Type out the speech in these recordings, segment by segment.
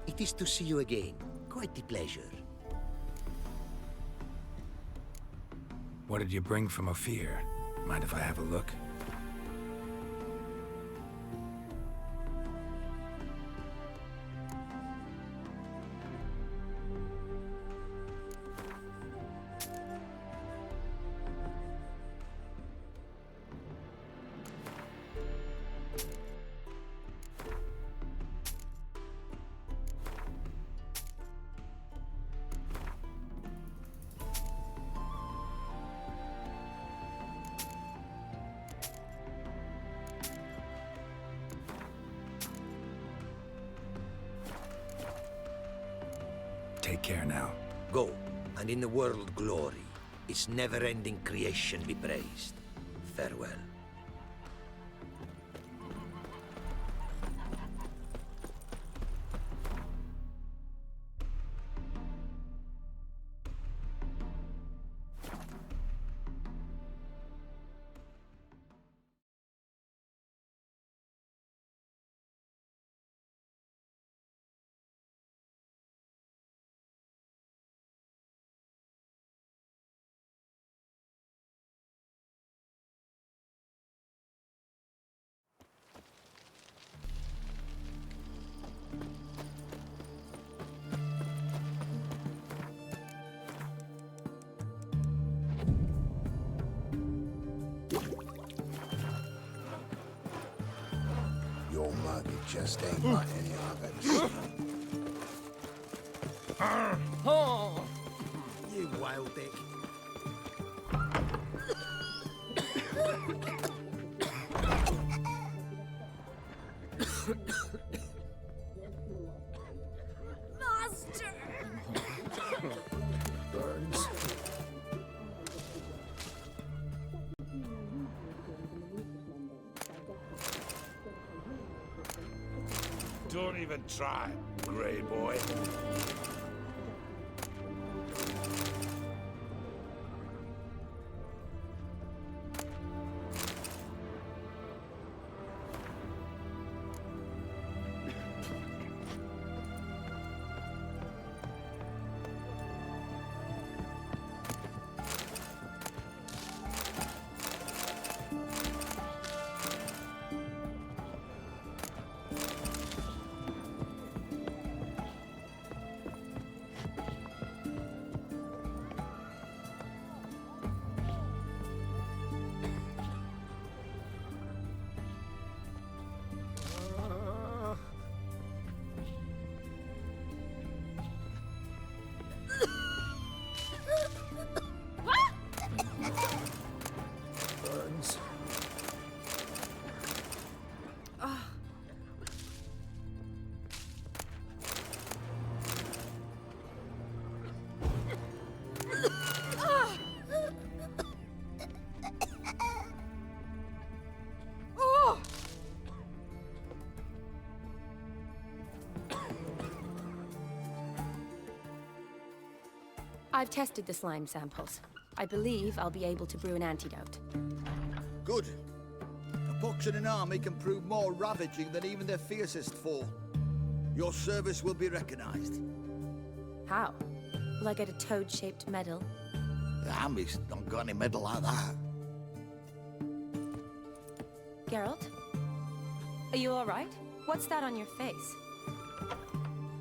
It is to see you again. Quite the pleasure. What did you bring from Ophir? Mind if I have a look? Take care now. Go, and in the world glory, its never-ending creation be praised. Farewell. Your mug, it just ain't like any other. You wild dick. Master! Burns. Don't even try, Grey Boy. Burns. I've tested the slime samples. I believe I'll be able to brew an antidote. Good. A pox in an army can prove more ravaging than even their fiercest foe. Your service will be recognized. How? Will I get a toad-shaped medal? The army's not got any medal like that. Geralt? Are you alright? What's that on your face?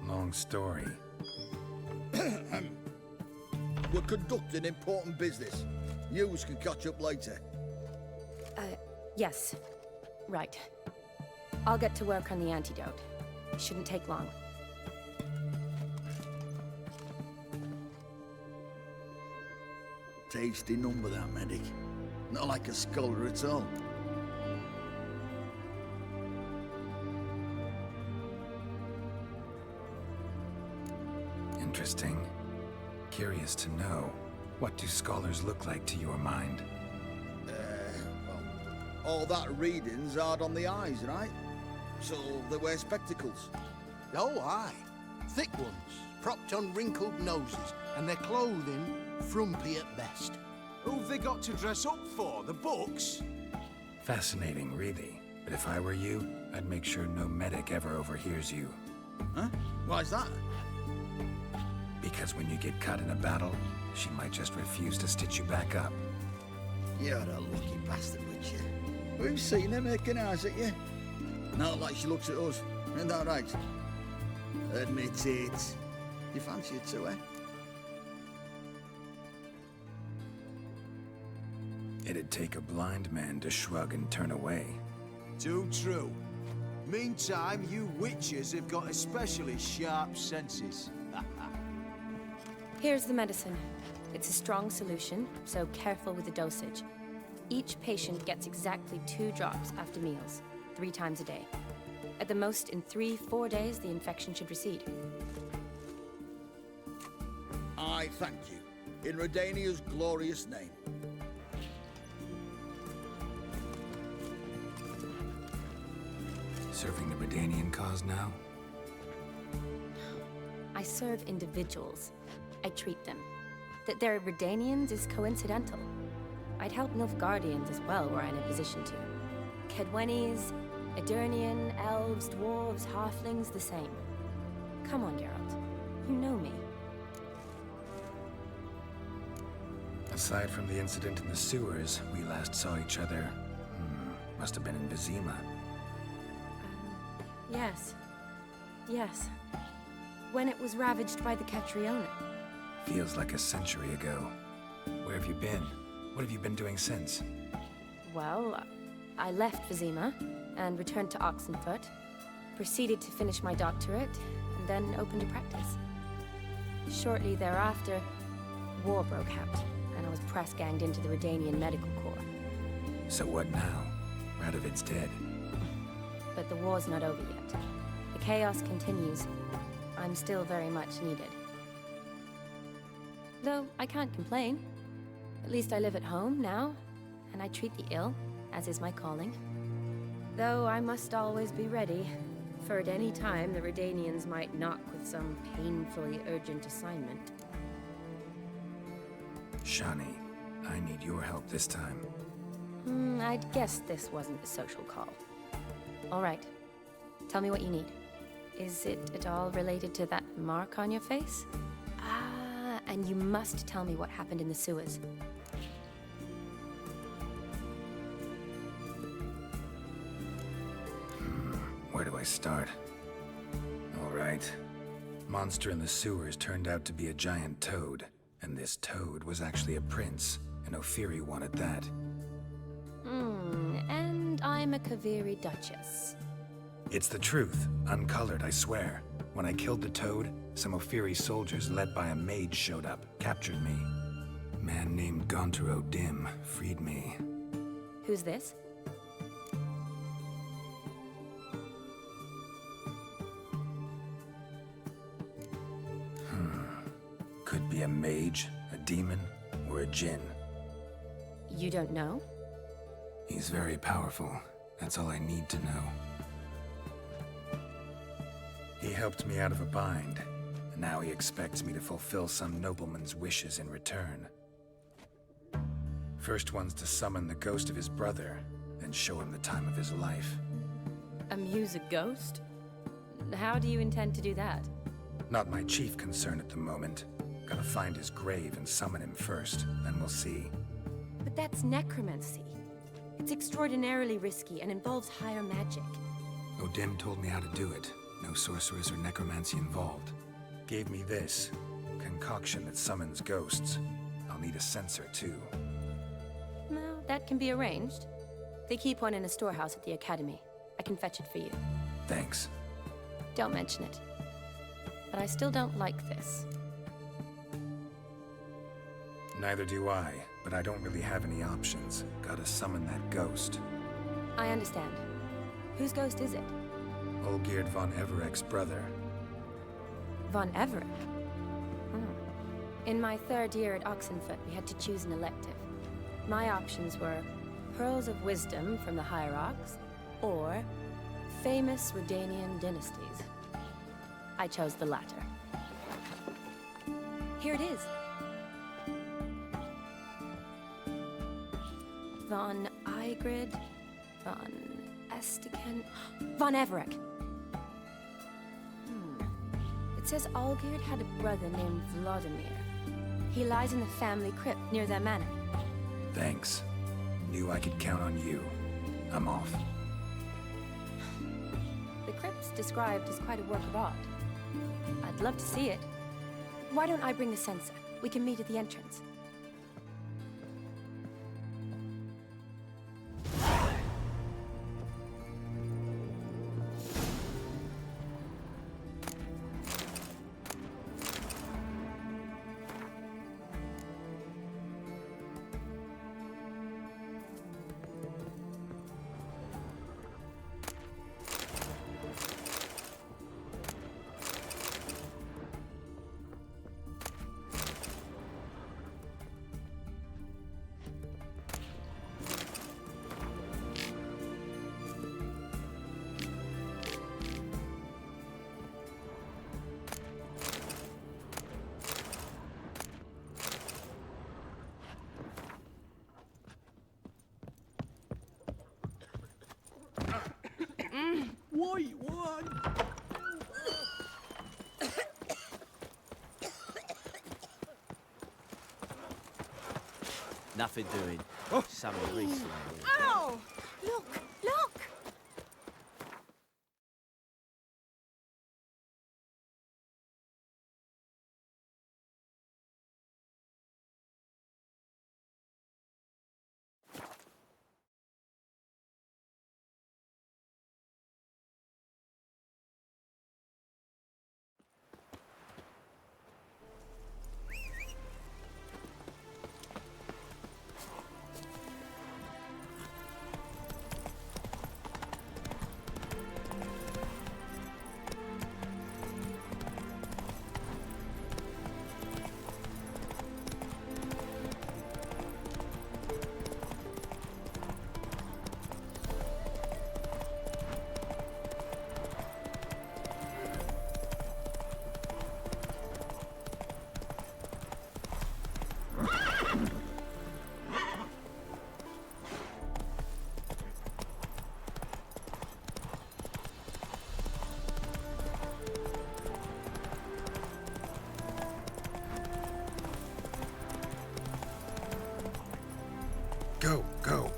Long story. We're conducting important business. Yous can catch up later. Yes. Right. I'll get to work on the antidote. Shouldn't take long. Tasty number, that medic. Not like a scholar at all. Interesting. Curious to know, what do scholars look like to your mind? All that reading's hard on the eyes, right? So they wear spectacles. Oh, aye. Thick ones, propped on wrinkled noses, and their clothing frumpy at best. Who've they got to dress up for? The books? Fascinating, really. But if I were you, I'd make sure no medic ever overhears you. Huh? Why's that? Because when you get cut in a battle, she might just refuse to stitch you back up. You're a lucky bastard, Witcher. We've seen her making eyes at you. Not like she looks at us. Isn't that right? Admit it. You fancy it too, eh? It'd take a blind man to shrug and turn away. Too true. Meantime, you witches have got especially sharp senses. Here's the medicine. It's a strong solution, so careful with the dosage. Each patient gets exactly 2 drops after meals, 3 times a day. At the most, in 3-4 days, the infection should recede. I thank you. In Redania's glorious name. Serving the Redanian cause now? I serve individuals. I treat them. That they're Redanians is coincidental. I'd help Nilfgaardians as well were I in a position to. Kedwenis, Edirnian, elves, dwarves, halflings, the same. Come on, Geralt. You know me. Aside from the incident in the sewers, we last saw each other... must have been in Vizima. Yes. Yes. When it was ravaged by the Catriona. Feels like a century ago. Where have you been? What have you been doing since? Well, I left Vizima and returned to Oxenfoot, proceeded to finish my doctorate, and then opened a practice. Shortly thereafter, war broke out, and I was press-ganged into the Redanian Medical Corps. So what now? Radovid's dead. But the war's not over yet. The chaos continues. I'm still very much needed. Though I can't complain. At least I live at home now, and I treat the ill, as is my calling. Though I must always be ready, for at any time the Redanians might knock with some painfully urgent assignment. Shani, I need your help this time. I'd guessed this wasn't a social call. All right. Tell me what you need. Is it at all related to that mark on your face? Ah, and you must tell me what happened in the sewers. Where do I start? All right. Monster in the sewers turned out to be a giant toad, and this toad was actually a prince, and Ophiri wanted that. And I'm a Kaviri Duchess. It's the truth, uncolored, I swear. When I killed the toad, some Ophiri soldiers led by a mage showed up, captured me. A man named Gaunter O'Dim freed me. Who's this? Could be a mage, a demon, or a djinn. You don't know? He's very powerful. That's all I need to know. He helped me out of a bind, and now he expects me to fulfill some nobleman's wishes in return. First one's to summon the ghost of his brother, then show him the time of his life. Amuse a ghost? How do you intend to do that? Not my chief concern at the moment. Gotta find his grave and summon him first, then we'll see. But that's necromancy. It's extraordinarily risky and involves higher magic. O'Dim told me how to do it. No sorcerers or necromancy involved. Gave me this concoction that summons ghosts. I'll need a censer too. Well, that can be arranged. They keep one in a storehouse at the academy. I can fetch it for you. Thanks. Don't mention it. But I still don't like this. Neither do I, but I don't really have any options. Gotta summon that ghost. I understand. Whose ghost is it? Olgierd von Everek's brother. Von Everett? In my 3rd year at Oxenfoot, we had to choose an elective. My options were Pearls of Wisdom from the Hierarchs, or famous Redanian dynasties. I chose the latter. Here it is. Von Igrid, Von Estiken, Von Everek. says Olgierd had a brother named Vladimir. He lies in the family crypt near their manor. Thanks. Knew I could count on you. I'm off. The crypt's described as quite a work of art. I'd love to see it. Why don't I bring the censer? We can meet at the entrance. White one! Nothing doing. Something recently. Ow! Look! Look! Go, go.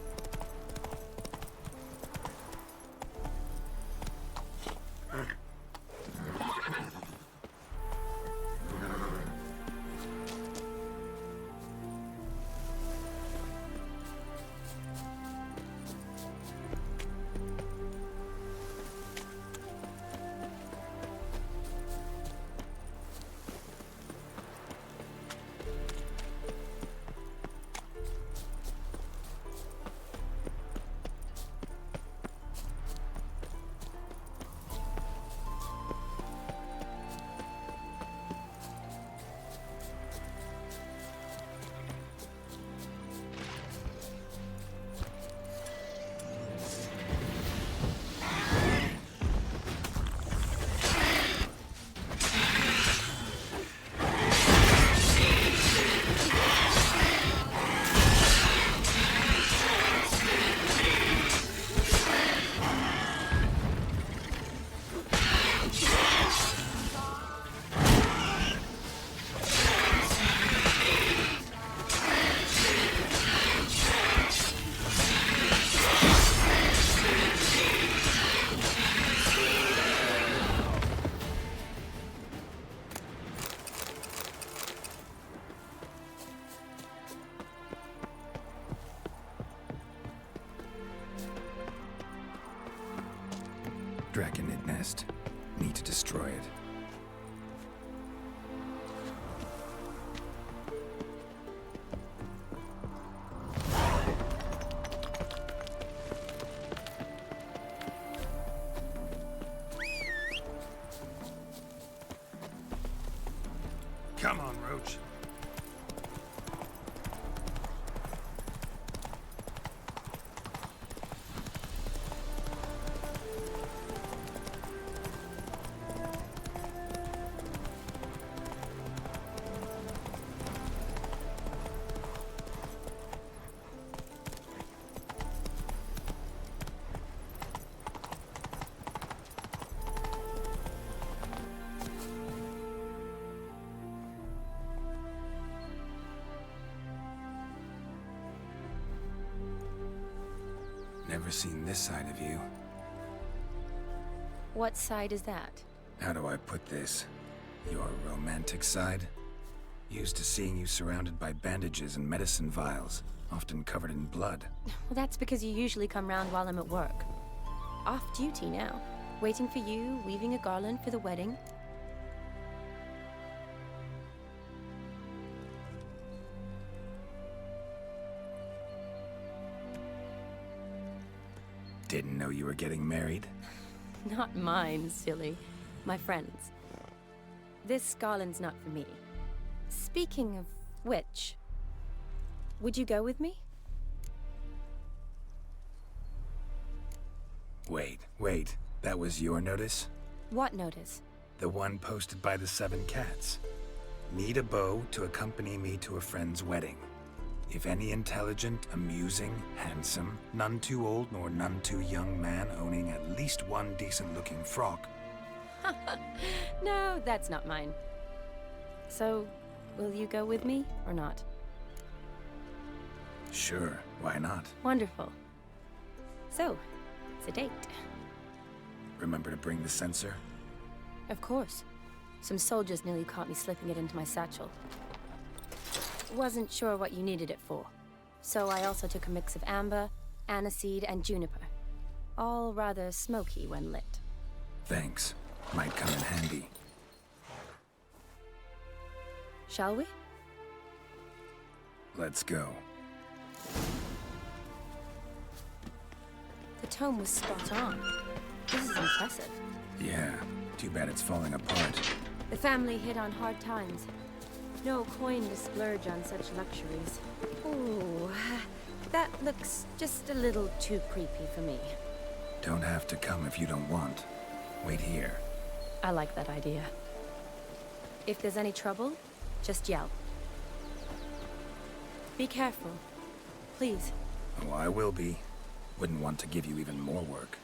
Draconid nest. Need to destroy it. Come on, Roach. never seen this side of you. What side is that? How do I put this? Your romantic side? Used to seeing you surrounded by bandages and medicine vials, often covered in blood. Well, that's because you usually come round while I'm at work. Off duty now. Waiting for you, weaving a garland for the wedding. Didn't know you were getting married? Not mine, silly. My friend's. This garland's not for me. Speaking of which, would you go with me? Wait. That was your notice? What notice? The one posted by the 7 cats. Need a beau to accompany me to a friend's wedding. If any intelligent, amusing, handsome, none too old nor none too young man owning at least one decent-looking frock. No, that's not mine. So, will you go with me or not? Sure, why not? Wonderful. So, it's a date. Remember to bring the censer? Of course. Some soldiers nearly caught me slipping it into my satchel. Wasn't sure what you needed it for. So I also took a mix of amber, aniseed, and juniper. All rather smoky when lit. Thanks. Might come in handy. Shall we? Let's go. The tome was spot on. This is impressive. Yeah, too bad it's falling apart. The family hit on hard times. No coin to splurge on such luxuries. Ooh, that looks just a little too creepy for me. Don't have to come if you don't want. Wait here. I like that idea. If there's any trouble, just yell. Be careful. Please. Oh, I will be. Wouldn't want to give you even more work.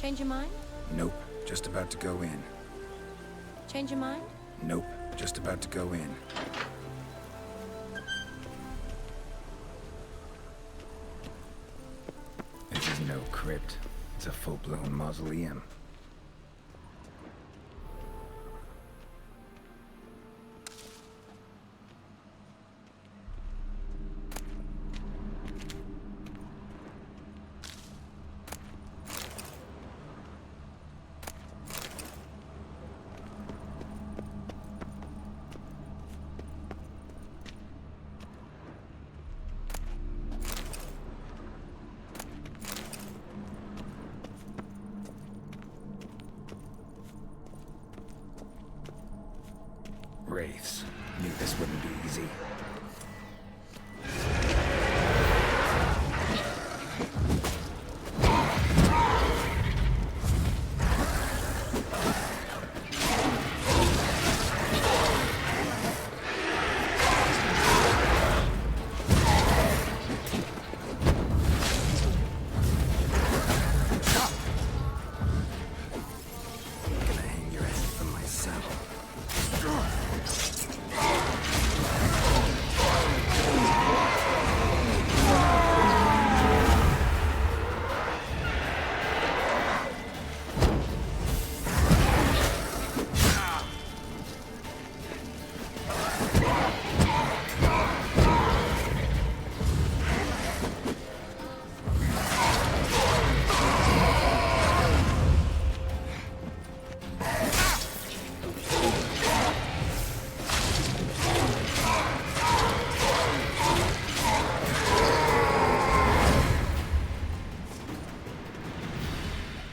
Change your mind? Nope, just about to go in. Change your mind? Nope, just about to go in. This is no crypt. It's a full-blown mausoleum. Wraiths. Knew this wouldn't be easy. Gonna hang your head from my saddle.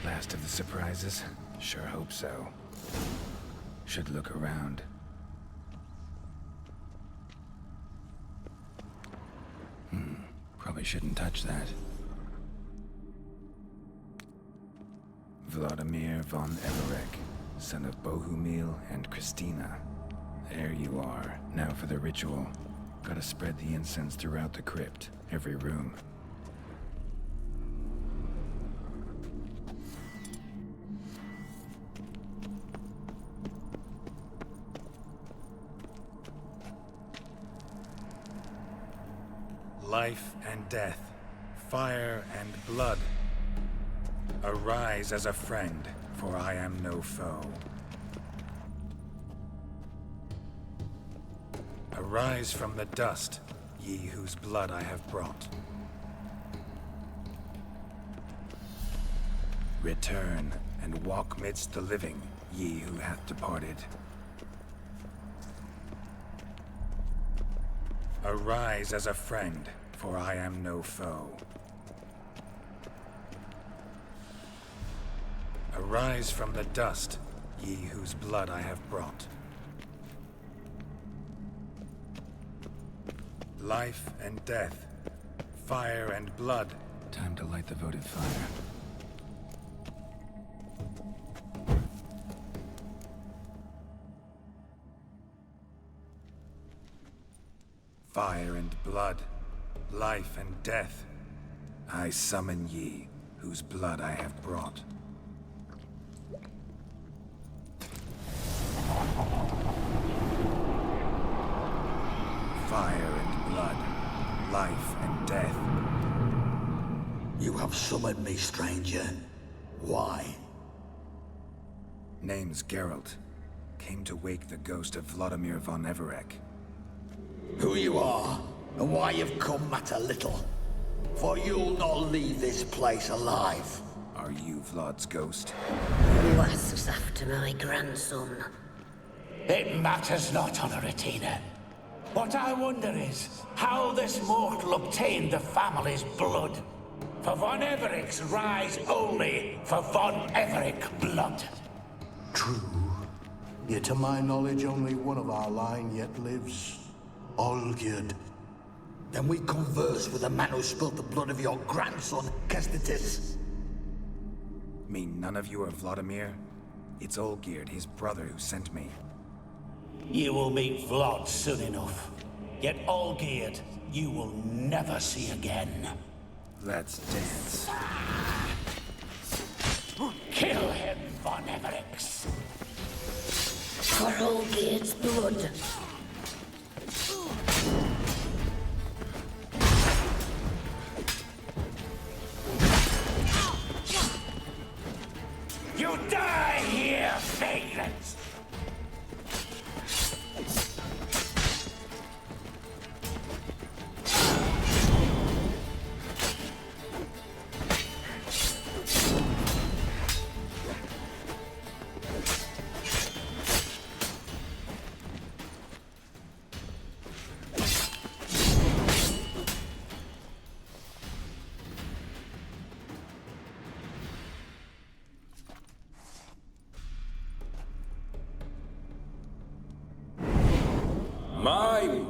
Last of the surprises? Sure hope so. Should look around. Probably shouldn't touch that. Vladimir von Everek, son of Bohumil and Christina. There you are. Now for the ritual. Gotta spread the incense throughout the crypt, every room. Life and death, Fire and blood. Arise as a friend, for I am no foe. Arise from the dust, ye whose blood I have brought. Return and walk midst the living, ye who hath departed. Arise as a friend, for I am no foe. Arise from the dust, ye whose blood I have brought. Life and death, fire and blood. Time to light the votive fire. Fire and blood, life and death. I summon ye, whose blood I have brought. Fire and blood, life and death. You have summoned me, stranger. Why? Name's Geralt. Came to wake the ghost of Vladimir von Everec. Who you are, and why you've come matter little. For you'll not leave this place alive. Are you Vlad's ghost? Who asks after my grandson? It matters not, Honoratina. What I wonder is how this mortal obtained the family's blood. For von Everic's rise only for von Everec blood. True. Yet to my knowledge, only one of our line yet lives. Olgierd. Then we converse with the man who spilt the blood of your grandson, Kestitis. Mean none of you are Vladimir? It's Olgierd, his brother, who sent me. You will meet Vlad soon enough. Yet Olgierd, you will never see again. Let's dance. Kill him, von Everix. For Olgierd's blood. You die here, vagrants!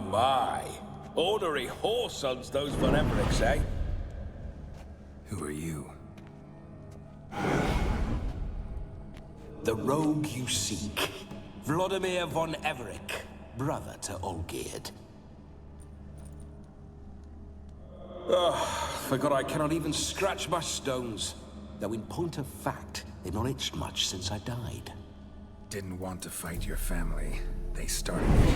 My. Ornery whoresons those von Evericks, eh? Who are you? The rogue you seek. Vladimir von Everec, brother to Olgierd. Forgot I cannot even scratch my stones. Though in point of fact, they've not itched much since I died. Didn't want to fight your family. They started it.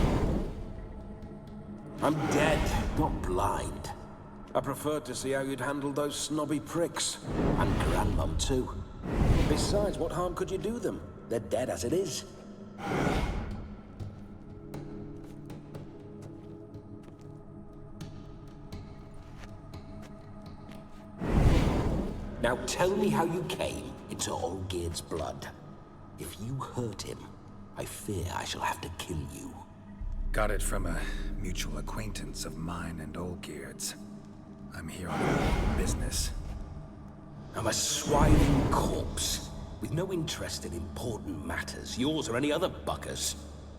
I'm dead, not blind. I preferred to see how you'd handle those snobby pricks. And Grandmum, too. Besides, what harm could you do them? They're dead as it is. Now tell me how you came into Olgierd's blood. If you hurt him, I fear I shall have to kill you. Got it from a mutual acquaintance of mine and Olgierd's. I'm here on business. I'm a swiving corpse, with no interest in important matters, yours or any other buckers.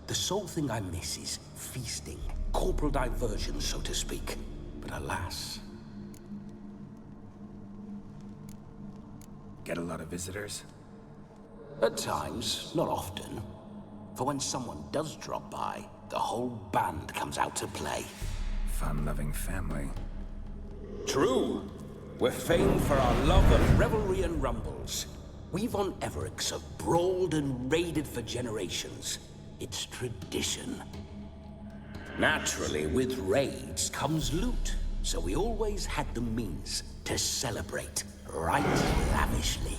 The sole thing I miss is feasting, corporal diversion, so to speak. But alas... Get a lot of visitors? At times, not often. For when someone does drop by, the whole band comes out to play. Fun-loving family. True. We're famed for our love of revelry and rumbles. We von Evericks have brawled and raided for generations. It's tradition. Naturally, with raids comes loot, so we always had the means. to celebrate right lavishly.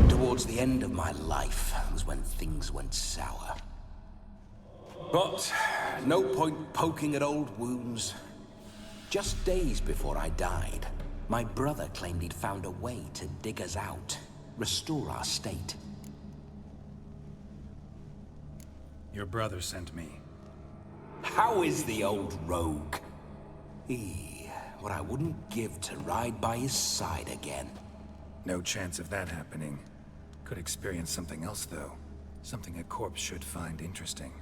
Towards the end of my life was when things went sour. But no point poking at old wounds. Just days before I died, my brother claimed he'd found a way to dig us out, restore our state. Your brother sent me. How is the old rogue? What I wouldn't give to ride by his side again. No chance of that happening. Could experience something else, though. Something a corpse should find interesting.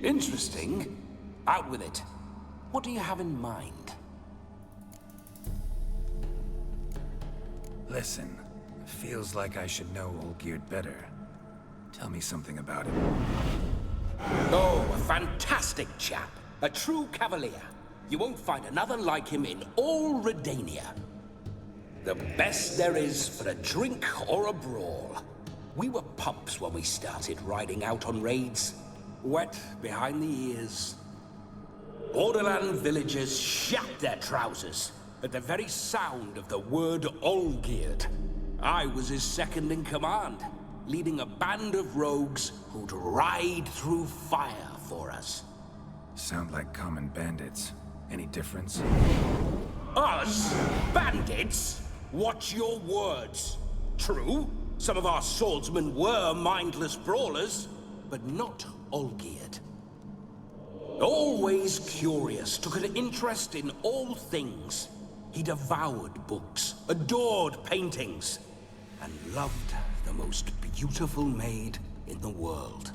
Interesting? Out with it. What do you have in mind? Listen, feels like I should know Olgierd better. Tell me something about him. Oh, a fantastic chap. A true cavalier. You won't find another like him in all Redania. The best there is for a drink or a brawl. We were pups when we started riding out on raids. Wet behind the ears. Borderland villagers shat their trousers at the very sound of the word Olgierd. I was his second in command, leading a band of rogues who'd ride through fire for us. Sound like common bandits. Any difference? Us? Bandits? Watch your words. True, some of our swordsmen were mindless brawlers, but not Olgierd. Always curious, took an interest in all things. He devoured books, adored paintings, and loved the most beautiful maid in the world.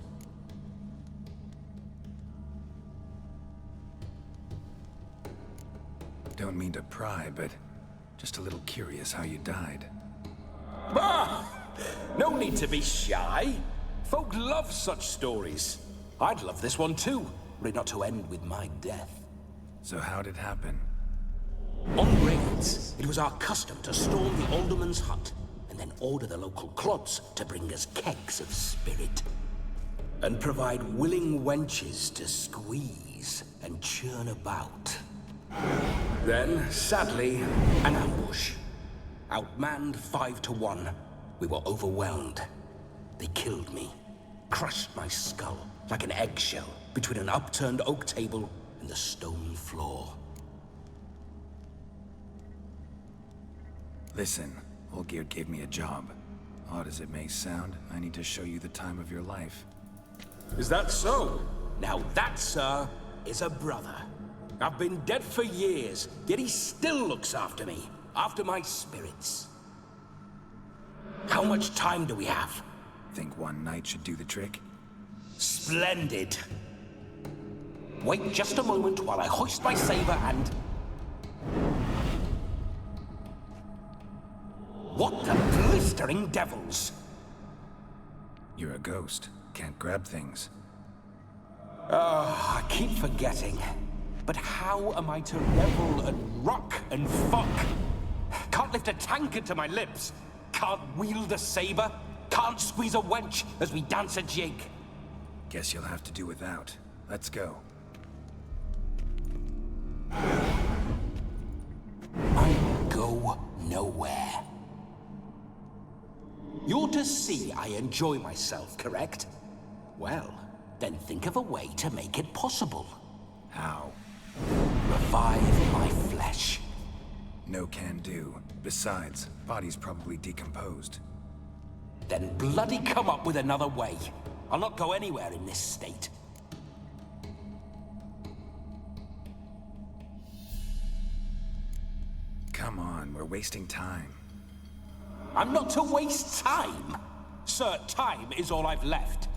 Don't mean to pry, but just a little curious how you died. Ah! No need to be shy. Folk love such stories. I'd love this one too, were it not to end with my death. So how'd it happen? On raids, it was our custom to storm the alderman's hut, and then order the local clods to bring us kegs of spirit. And provide willing wenches to squeeze and churn about. Then, sadly, an ambush. Outmanned 5-1, we were overwhelmed. They killed me, crushed my skull like an eggshell between an upturned oak table and the stone floor. Listen, Olgierd gave me a job. Odd as it may sound, I need to show you the time of your life. Is that so? Now that, sir, is a brother. I've been dead for years, yet he still looks after me, after my spirits. How much time do we have? Think one night should do the trick? Splendid. Wait just a moment while I hoist my saber and... What the blistering devils? You're a ghost. Can't grab things. I keep forgetting. But how am I to revel and rock and fuck? Can't lift a tankard to my lips. Can't wield a saber. Can't squeeze a wench as we dance a jig. Guess you'll have to do without. Let's go. I go nowhere. You're to see I enjoy myself, correct? Well, then think of a way to make it possible. How? Revive my flesh. No can do. Besides, body's probably decomposed. Then bloody come up with another way. I'll not go anywhere in this state. Come on, we're wasting time. I'm not to waste time. Sir, time is all I've left.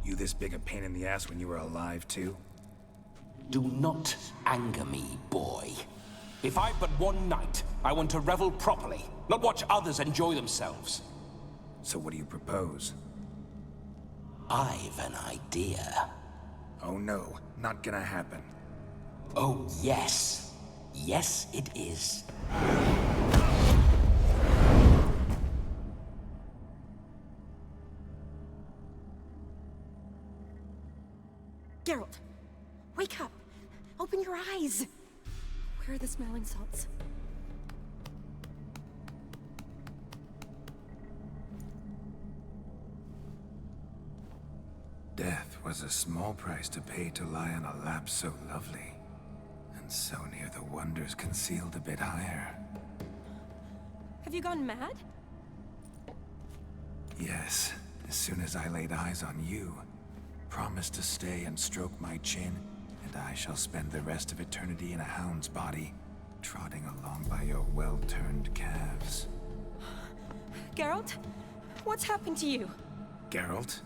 You this big a pain in the ass when you were alive, too? Do not anger me, boy. If I've but one night, I want to revel properly, not watch others enjoy themselves. So what do you propose? I've an idea. Oh no, not gonna happen. Oh yes. Yes, it is. Geralt, wake up! Open your eyes! Where are the smelling salts? 'Twas a small price to pay to lie on a lap so lovely, and so near the wonders concealed a bit higher. Have you gone mad? Yes, as soon as I laid eyes on you, promise to stay and stroke my chin, and I shall spend the rest of eternity in a hound's body, trotting along by your well-turned calves. Geralt? What's happened to you? Geralt?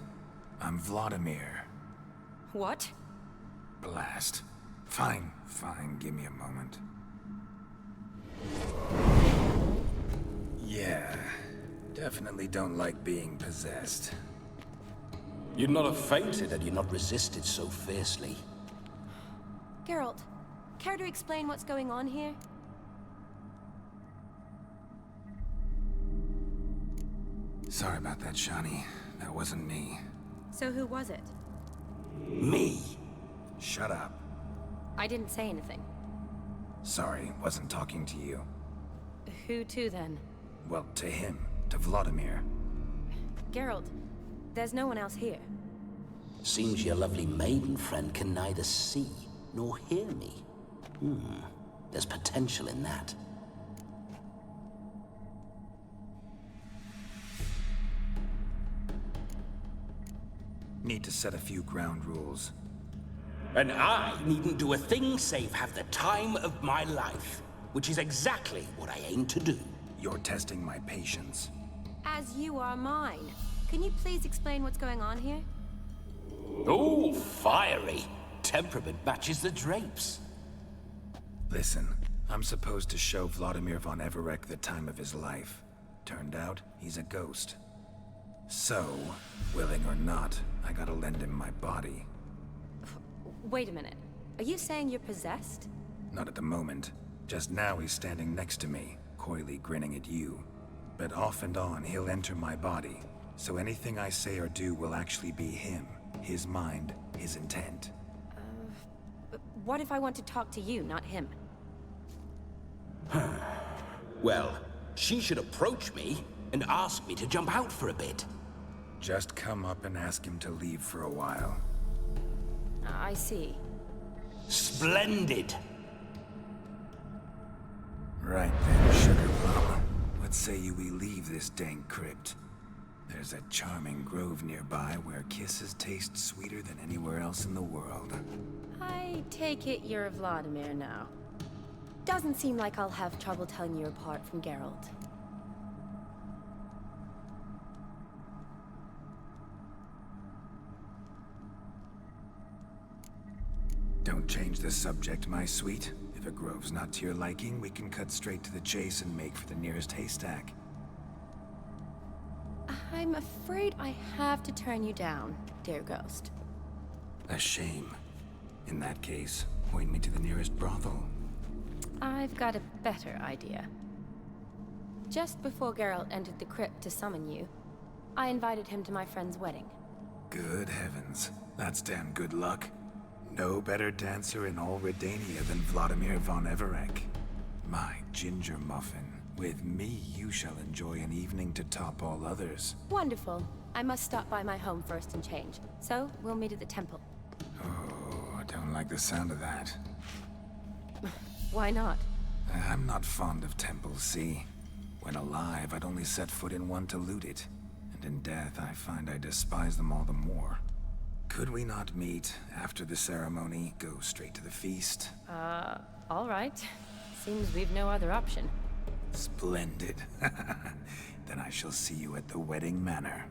I'm Vladimir. What? Blast. Fine, give me a moment. Yeah, definitely don't like being possessed. You'd not have fainted had you not resisted so fiercely. Geralt, care to explain what's going on here? Sorry about that, Shani. That wasn't me. So who was it? Me? Shut up. I didn't say anything. Sorry, wasn't talking to you. Who to then? Well, to him. To Vladimir. Geralt, there's no one else here. Seems your lovely maiden friend can neither see nor hear me. There's potential in that. Need to set a few ground rules. And I needn't do a thing save have the time of my life, which is exactly what I aim to do. You're testing my patience. As you are mine. Can you please explain what's going on here? Oh, fiery. Temperament matches the drapes. Listen, I'm supposed to show Vladimir von Everec the time of his life. Turned out, he's a ghost. So, willing or not, I gotta lend him my body. Wait a minute. Are you saying you're possessed? Not at the moment. Just now he's standing next to me, coyly grinning at you. But off and on, he'll enter my body. So anything I say or do will actually be him. His mind, his intent. What if I want to talk to you, not him? Well, she should approach me and ask me to jump out for a bit. Just come up and ask him to leave for a while. I see. Splendid! Right then, Sugar Plum. What say you we leave this dank crypt? There's a charming grove nearby where kisses taste sweeter than anywhere else in the world. I take it you're Vladimir now. Doesn't seem like I'll have trouble telling you apart from Geralt. Don't change the subject, my sweet. If a grove's not to your liking, we can cut straight to the chase and make for the nearest haystack. I'm afraid I have to turn you down, dear ghost. A shame. In that case, point me to the nearest brothel. I've got a better idea. Just before Geralt entered the crypt to summon you, I invited him to my friend's wedding. Good heavens. That's damn good luck. No better dancer in all Redania than Vladimir von Everec. My ginger muffin. With me, you shall enjoy an evening to top all others. Wonderful. I must stop by my home first and change. So, we'll meet at the temple. Oh, I don't like the sound of that. Why not? I'm not fond of temples, see? When alive, I'd only set foot in one to loot it. And in death, I find I despise them all the more. Could we not meet after the ceremony, go straight to the feast? All right. Seems we've no other option. Splendid. Then I shall see you at the wedding manor.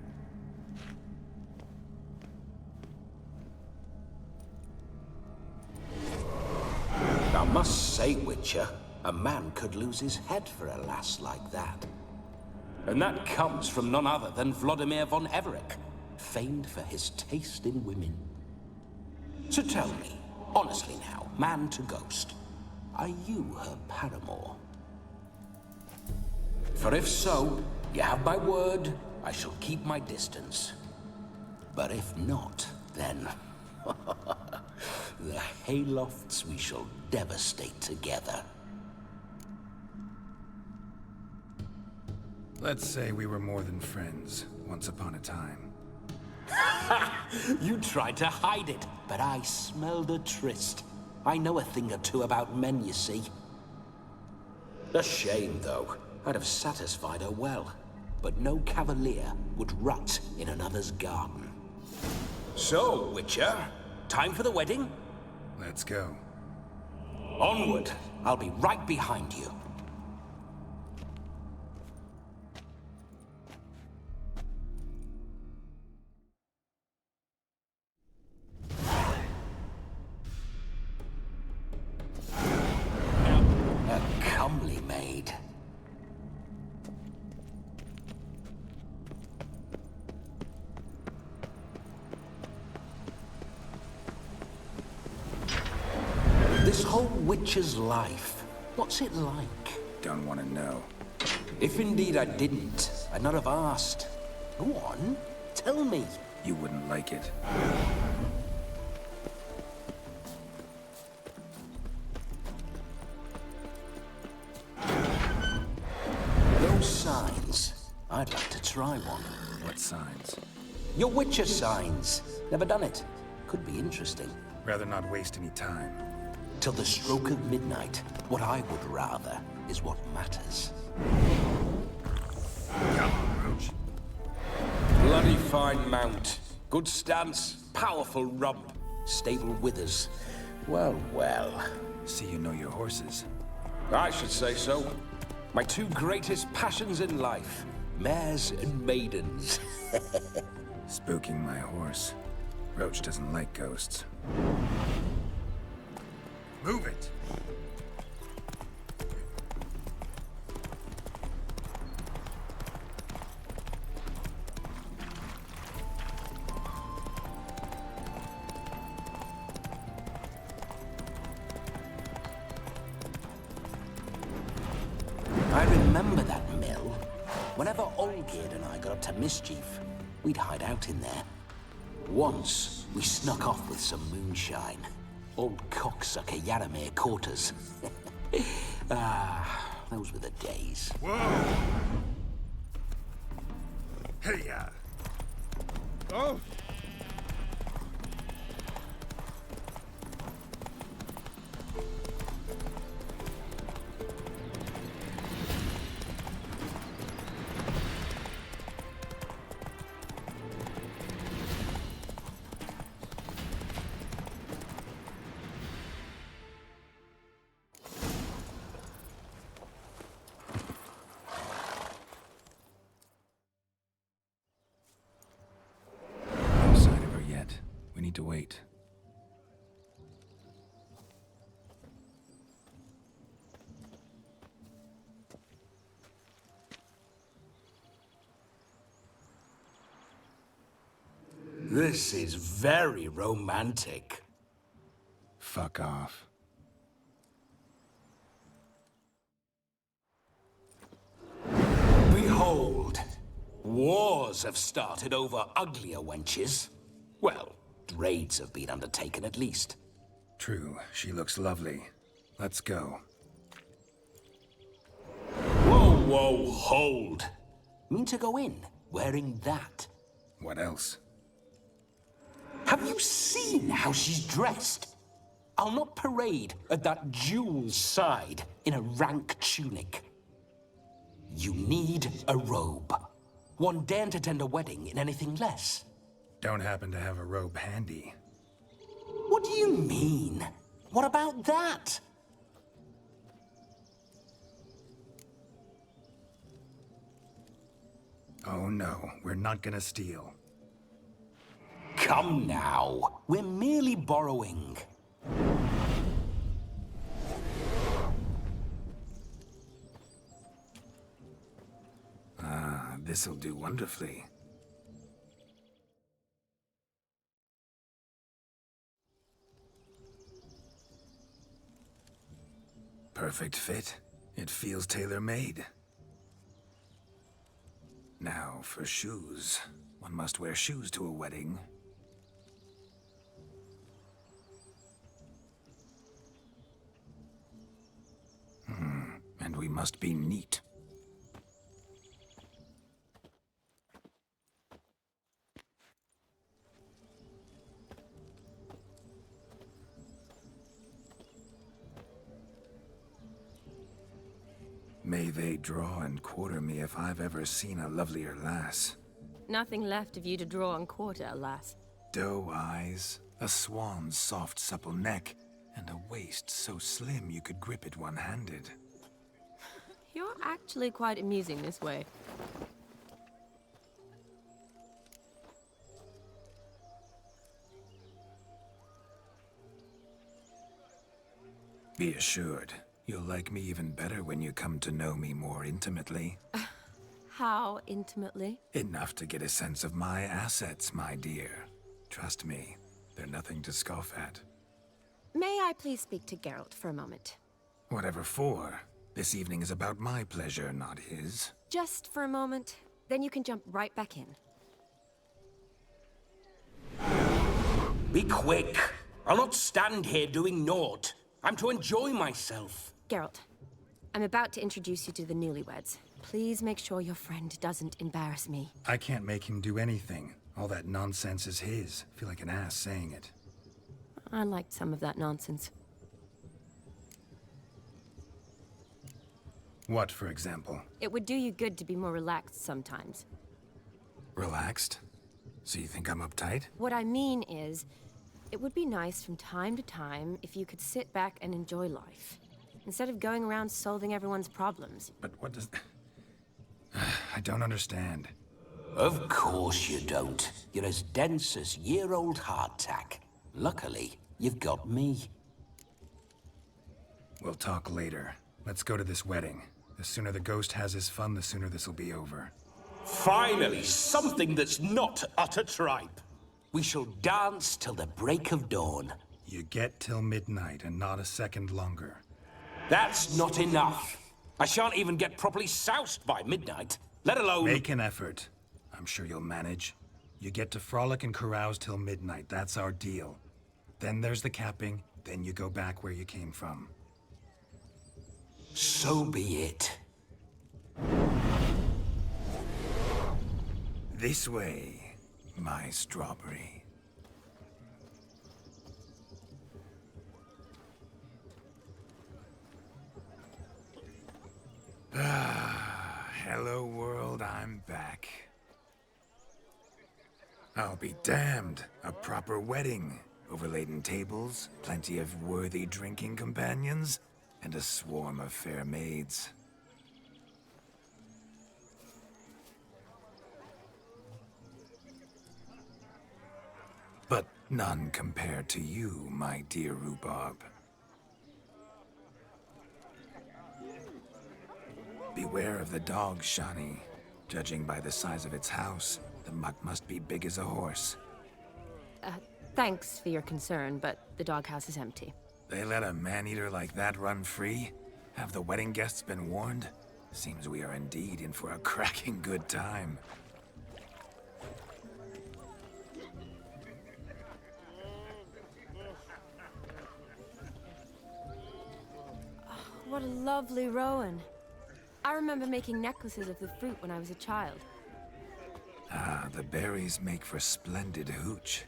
I must say, Witcher, a man could lose his head for a lass like that. And that comes from none other than Vladimir von Everec, famed for his taste in women. So tell me, honestly now, man to ghost, are you her paramour? For if so, you have my word, I shall keep my distance. But if not, then... the haylofts we shall devastate together. Let's say we were more than friends, once upon a time. You tried to hide it, but I smelled a tryst. I know a thing or two about men, you see. A shame, though. I'd have satisfied her well. But no cavalier would rot in another's garden. So, Witcher, time for the wedding? Let's go. Onward. I'll be right behind you. A comely maid. This whole Witcher's life, what's it like? Don't want to know. If indeed I didn't, I'd not have asked. Go on, tell me. You wouldn't like it. Those signs. I'd like to try one. What signs? Your Witcher signs. Never done it. Could be interesting. Rather not waste any time. Till the stroke of midnight, what I would rather is what matters. Come on, Roach. Bloody fine mount. Good stance, powerful rump, stable withers. Well, well. See you know your horses. I should say so. My two greatest passions in life. Mares and maidens. Spooking my horse. Roach doesn't like ghosts. Move it! I remember that mill. Whenever Olgierd and I got up to mischief, we'd hide out in there. Once, we snuck off with some moonshine. Old cocksucker Yaramir caught us. Those were the days. Whoa! Hey-ya! Oh! We need to wait. This is very romantic. Fuck off. Behold, wars have started over uglier wenches. Well, raids have been undertaken at least. True, she looks lovely. Let's go. Whoa, whoa, hold. Mean to go in, wearing that? What else? Have you seen how she's dressed? I'll not parade at that jewel's side in a rank tunic. You need a robe. One daren't attend a wedding in anything less. Don't happen to have a robe handy. What do you mean? What about that? Oh no, we're not gonna steal. Come now, we're merely borrowing. Ah, this'll do wonderfully. Perfect fit. It feels tailor-made. Now, for shoes. One must wear shoes to a wedding. And we must be neat. May they draw and quarter me if I've ever seen a lovelier lass. Nothing left of you to draw and quarter, alas. Doe eyes, a swan's soft supple neck, and a waist so slim you could grip it one-handed. You're actually quite amusing this way. Be assured, you'll like me even better when you come to know me more intimately. How intimately? Enough to get a sense of my assets, my dear. Trust me, they're nothing to scoff at. May I please speak to Geralt for a moment? Whatever for. This evening is about my pleasure, not his. Just for a moment, then you can jump right back in. Be quick. I'll not stand here doing naught. I'm to enjoy myself. Geralt, I'm about to introduce you to the newlyweds. Please make sure your friend doesn't embarrass me. I can't make him do anything. All that nonsense is his. I feel like an ass saying it. I liked some of that nonsense. What, for example? It would do you good to be more relaxed sometimes. Relaxed? So you think I'm uptight? What I mean is, it would be nice from time to time if you could sit back and enjoy life, instead of going around solving everyone's problems. But what does... I don't understand. Of course you don't. You're as dense as year-old hardtack. Luckily, you've got me. We'll talk later. Let's go to this wedding. The sooner the ghost has his fun, the sooner this'll be over. Finally, something that's not utter tripe. We shall dance till the break of dawn. You get till midnight and not a second longer. That's not enough. I shan't even get properly soused by midnight, let alone... Make an effort. I'm sure you'll manage. You get to frolic and carouse till midnight. That's our deal. Then there's the capping, then you go back where you came from. So be it. This way, my strawberry. Hello world, I'm back. I'll be damned. A proper wedding. Overladen tables, plenty of worthy drinking companions, and a swarm of fair maids. But none compared to you, my dear rhubarb. Beware of the dog, Shani. Judging by the size of its house, the muck must be big as a horse. Thanks for your concern, but the doghouse is empty. They let a man-eater like that run free? Have the wedding guests been warned? Seems we are indeed in for a cracking good time. What a lovely rowan. I remember making necklaces of the fruit when I was a child. Ah, the berries make for splendid hooch.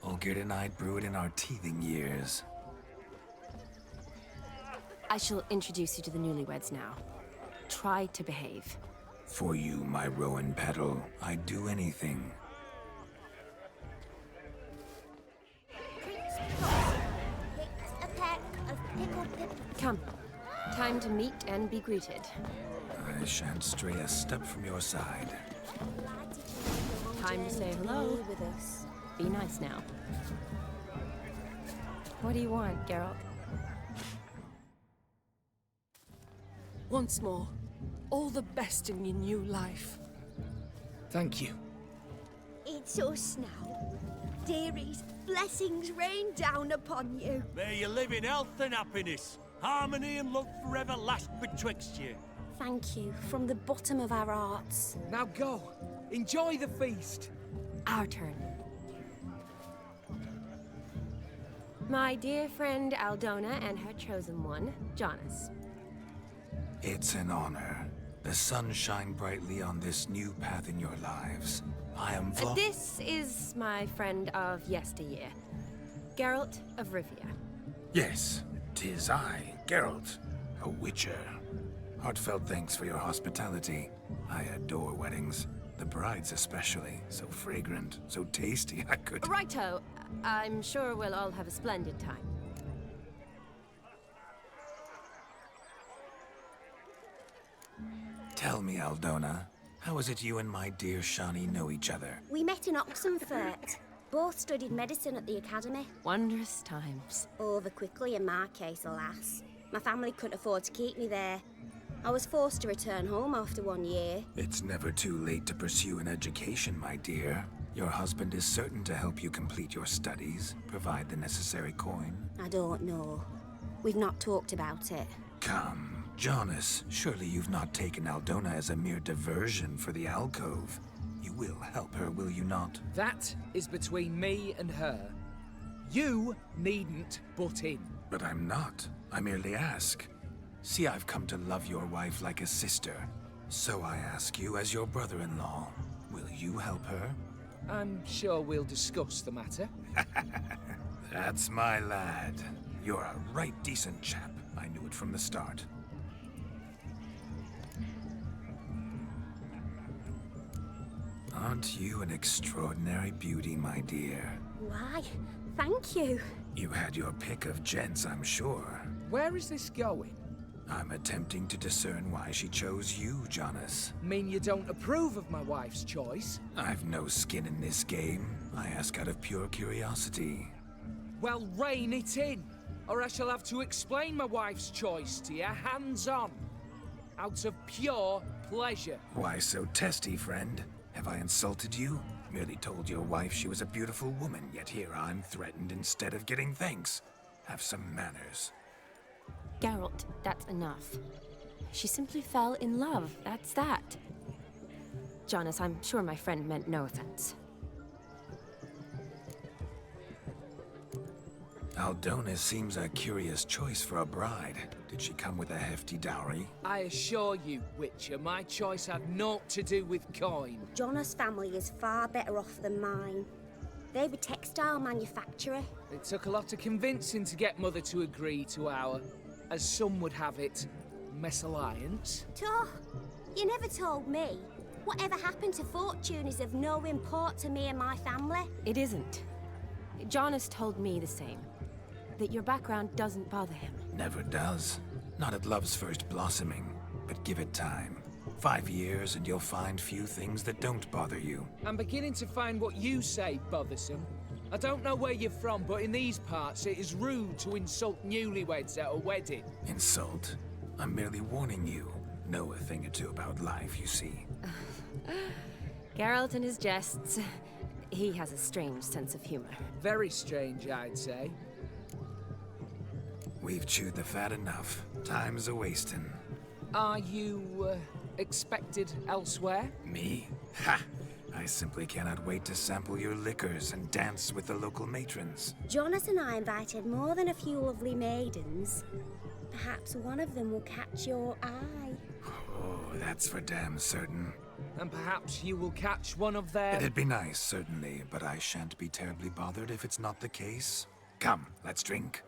Olgerd and I brew it in our teething years. I shall introduce you to the newlyweds now. Try to behave. For you, my rowan petal, I'd do anything. Come. Time to meet and be greeted. I shan't stray a step from your side. Time to say hello. With us. Be nice now. What do you want, Geralt? Once more, all the best in your new life. Thank you. It's us now. Dearies, blessings rain down upon you. May you live in health and happiness. Harmony and love forever last betwixt you. Thank you, from the bottom of our hearts. Now go. Enjoy the feast. Our turn. My dear friend Aldona and her chosen one, Jonas. It's an honor. The sun shine brightly on this new path in your lives. I am This is my friend of yesteryear, Geralt of Rivia. Yes, 'tis I, Geralt, a witcher. Heartfelt thanks for your hospitality. I adore weddings. The brides especially. So fragrant, so tasty, I could... Righto. I'm sure we'll all have a splendid time. Tell me, Aldona, how is it you and my dear Shani know each other? We met in Oxenfurt. Both studied medicine at the academy. Wondrous times. Over quickly in my case, alas. My family couldn't afford to keep me there. I was forced to return home after 1 year. It's never too late to pursue an education, my dear. Your husband is certain to help you complete your studies, provide the necessary coin. I don't know. We've not talked about it. Come, Jonas, surely you've not taken Aldona as a mere diversion for the alcove. You will help her, will you not? That is between me and her. You needn't butt in. But I'm not. I merely ask. See, I've come to love your wife like a sister. So I ask you, as your brother-in-law, will you help her? I'm sure we'll discuss the matter. That's my lad. You're a right decent chap. I knew it from the start. Aren't you an extraordinary beauty, my dear? Why, thank you. You had your pick of gents, I'm sure. Where is this going? I'm attempting to discern why she chose you, Jonas. Mean you don't approve of my wife's choice? I've no skin in this game. I ask out of pure curiosity. Well, rein it in, or I shall have to explain my wife's choice to you hands-on. Out of pure pleasure. Why so testy, friend? Have I insulted you? Merely told your wife she was a beautiful woman, yet here I'm threatened instead of getting thanks. Have some manners. Geralt, that's enough. She simply fell in love, that's that. Jonas, I'm sure my friend meant no offense. Aldona seems a curious choice for a bride. Did she come with a hefty dowry? I assure you, Witcher, my choice had naught to do with coin. Jonas' family is far better off than mine. They're a textile manufacturer. It took a lot of convincing to get Mother to agree to our, as some would have it, mesalliance. You never told me. Whatever happened to fortune is of no import to me and my family. It isn't. Jonas told me the same. That your background doesn't bother him. Never does. Not at love's first blossoming. But give it time. 5 years and you'll find few things that don't bother you. I'm beginning to find what you say bothersome. I don't know where you're from, but in these parts it is rude to insult newlyweds at a wedding. Insult? I'm merely warning you. Know a thing or two about life, you see. Geralt and his jests. He has a strange sense of humor. Very strange, I'd say. We've chewed the fat enough. Time's a-wasting. Are you, expected elsewhere? Me? Ha! I simply cannot wait to sample your liquors and dance with the local matrons. Jonas and I invited more than a few lovely maidens. Perhaps one of them will catch your eye. Oh, that's for damn certain. And perhaps you will catch one of their... It'd be nice, certainly, but I shan't be terribly bothered if it's not the case. Come, let's drink.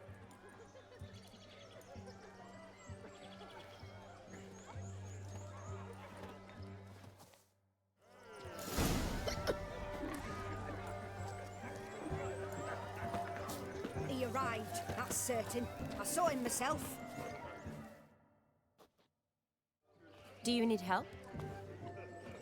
He arrived, that's certain. I saw him myself. Do you need help?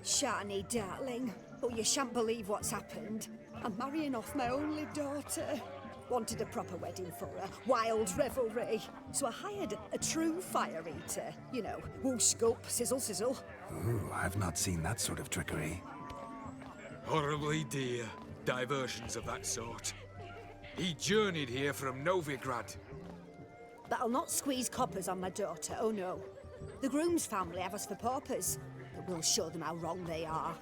Shani, darling. Oh, you shan't believe what's happened. I'm marrying off my only daughter. Wanted a proper wedding for her, wild revelry. So I hired a true fire eater. You know, whoosh scoop, sizzle sizzle. Ooh, I've not seen that sort of trickery. Horribly dear diversions of that sort. He journeyed here from Novigrad. But I'll not squeeze coppers on my daughter, oh no. The groom's family have us for paupers, but we'll show them how wrong they are.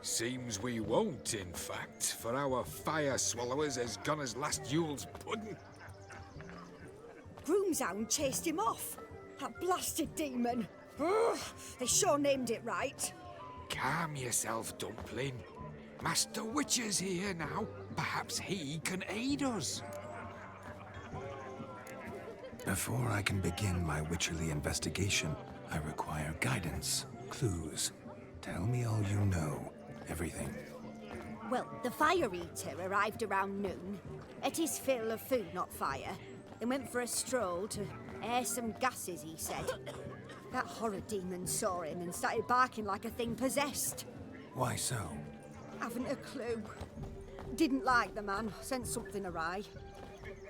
Seems we won't, in fact, for our fire swallowers has gone as last Yule's pudding. Groom's hound chased him off. That blasted demon. Ugh, they sure named it right. Calm yourself, Dumpling. Master Witcher's here now. Perhaps he can aid us. Before I can begin my witcherly investigation, I require guidance, clues. Tell me all you know. Everything. Well, the Fire Eater arrived around noon, ate his fill of food, not fire, then went for a stroll to air some gases, he said. That horror demon saw him and started barking like a thing possessed. Why so? Haven't a clue. Didn't like the man, sent something awry.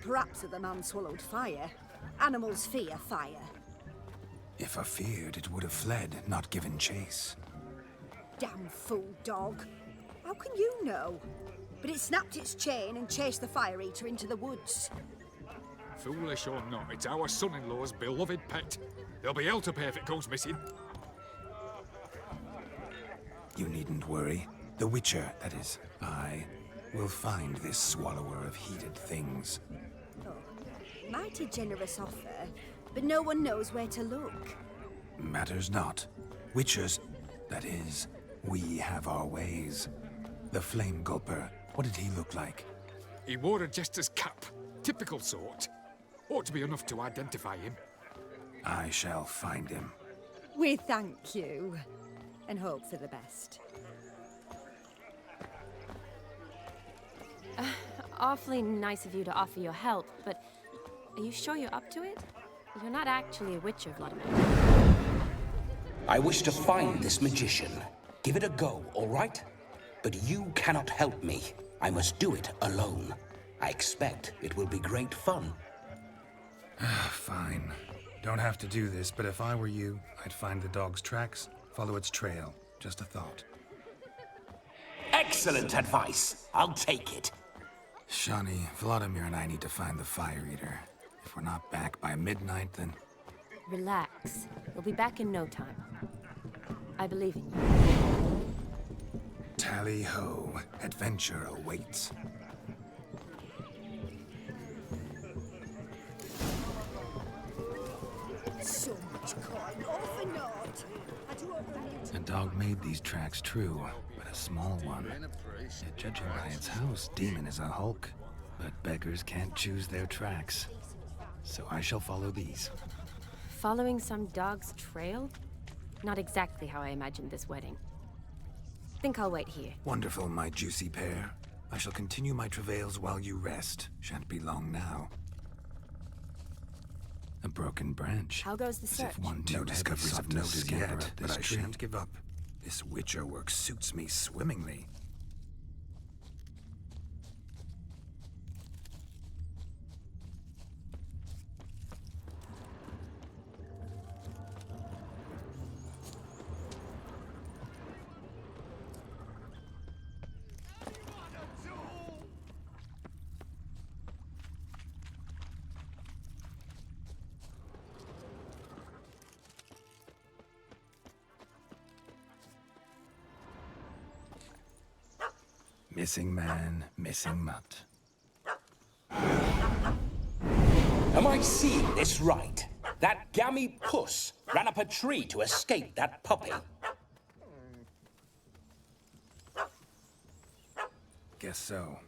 Perhaps the man swallowed fire. Animals fear fire. If I feared, it would have fled, not given chase. Damn fool dog. How can you know? But it snapped its chain and chased the Fire Eater into the woods. Foolish or not, it's our son-in-law's beloved pet. There'll be hell to pay if it goes missing. You needn't worry. The Witcher, that is, I, will find this swallower of heated things. Oh, mighty generous offer, but no one knows where to look. Matters not. Witchers, that is, we have our ways. The Flame Gulper, what did he look like? He wore a jester's cap. Typical sort. Ought to be enough to identify him. I shall find him. We thank you, and hope for the best. Awfully nice of you to offer your help, but are you sure you're up to it? You're not actually a Witcher, Vladimir. I wish to find this magician. Give it a go, all right? But you cannot help me. I must do it alone. I expect it will be great fun. Fine. Don't have to do this, but if I were you, I'd find the dog's tracks, follow its trail. Just a thought. Excellent advice. I'll take it. Shani, Vladimir and I need to find the Fire Eater. If we're not back by midnight, then... Relax. We'll be back in no time. I believe in you. Tally-ho. Adventure awaits. So much coin, all for naught. A dog made these tracks true, but a small one. Yet judging by its house, Demon is a hulk. But beggars can't choose their tracks. So I shall follow these. Following some dog's trail? Not exactly how I imagined this wedding. Think I'll wait here. Wonderful, my juicy pair. I shall continue my travails while you rest. Shan't be long now. A broken branch. How goes the search? No discoveries of notice yet, but I shan't give up. This Witcher work suits me swimmingly. Missing man, missing mutt. Am I seeing this right? That gammy puss ran up a tree to escape that puppy. Guess so.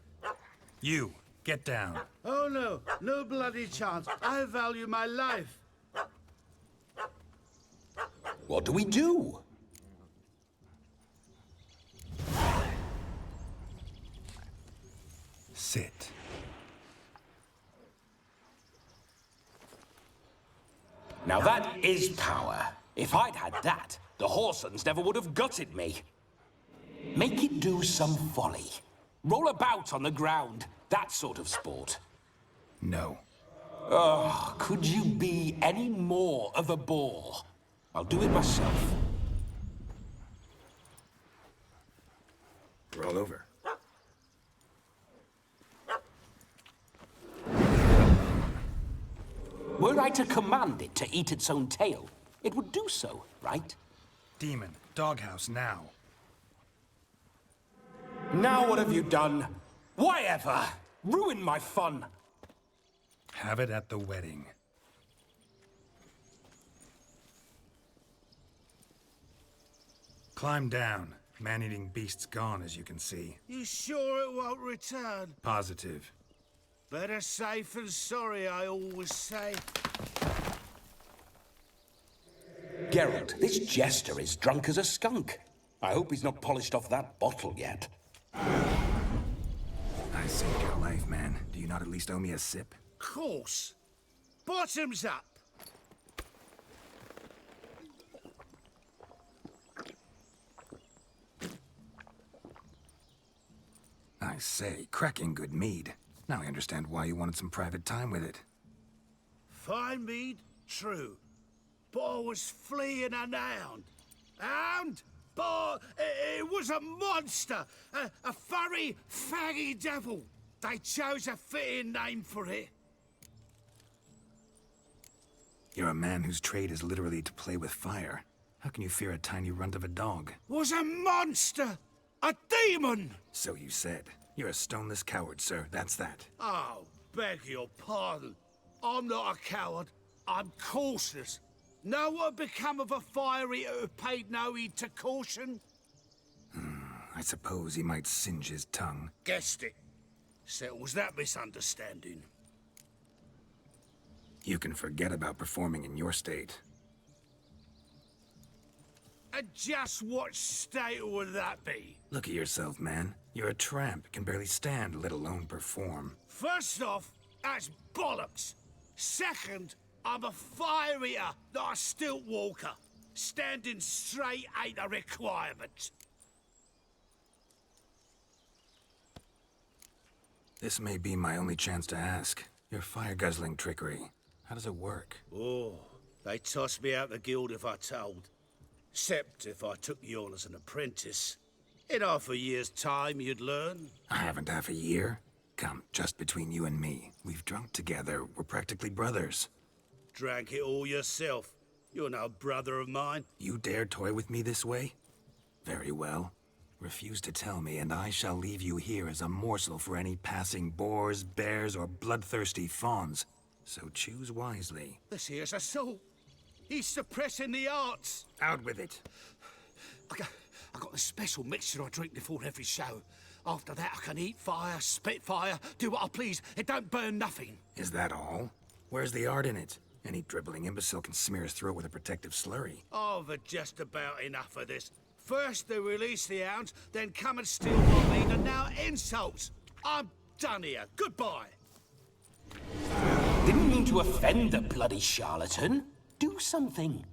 You, get down. Oh no, no bloody chance. I value my life. What do we do? Sit. Now that is power. If I'd had that, the Horsons never would have gutted me. Make it do some folly. Roll about on the ground. That sort of sport. No. Oh, could you be any more of a bore? I'll do it myself. Roll over. Were I to command it to eat its own tail, it would do so, right? Demon, doghouse now. Now what have you done? Why ever? Ruin my fun. Have it at the wedding. Climb down. Man-eating beast's gone, as you can see. You sure it won't return? Positive. Better safe than sorry, I always say. Geralt, this jester is drunk as a skunk. I hope he's not polished off that bottle yet. I saved your life, man. Do you not at least owe me a sip? Course. Bottoms up. I say, cracking good mead. Now I understand why you wanted some private time with it. Fine mead, true. But I was fleeing an hound. Hound? But it was a monster. A furry, faggy devil. They chose a fitting name for it. You're a man whose trade is literally to play with fire. How can you fear a tiny runt of a dog? Was a monster. A demon. So you said. You're a stoneless coward, sir. That's that. Oh, beg your pardon. I'm not a coward. I'm cautious. Know what become of a fire eater who paid no heed to caution? I suppose he might singe his tongue. Guessed it. Settles that misunderstanding. You can forget about performing in your state. And just what state would that be? Look at yourself, man. You're a tramp, can barely stand, let alone perform. First off, that's bollocks. Second, I'm a fire eater, not a stilt walker. Standing straight ain't a requirement. This may be my only chance to ask. Your fire-guzzling trickery. How does it work? Oh, they toss me out the guild if I told. Except if I took you on as an apprentice. In half a year's time, you'd learn. I haven't half a year. Come, just between you and me. We've drunk together. We're practically brothers. Drank it all yourself. You're no brother of mine. You dare toy with me this way? Very well. Refuse to tell me, and I shall leave you here as a morsel for any passing boars, bears, or bloodthirsty fawns. So choose wisely. This here's assault. He's suppressing the arts. Out with it. I got a special mixture I drink before every show. After that, I can eat fire, spit fire, do what I please. It don't burn nothing. Is that all? Where's the art in it? Any dribbling imbecile can smear his throat with a protective slurry. I've had just about enough of this. First they release the hounds, then come and steal my meat, and now insults. I'm done here. Goodbye. Didn't mean to offend the bloody charlatan. Do something.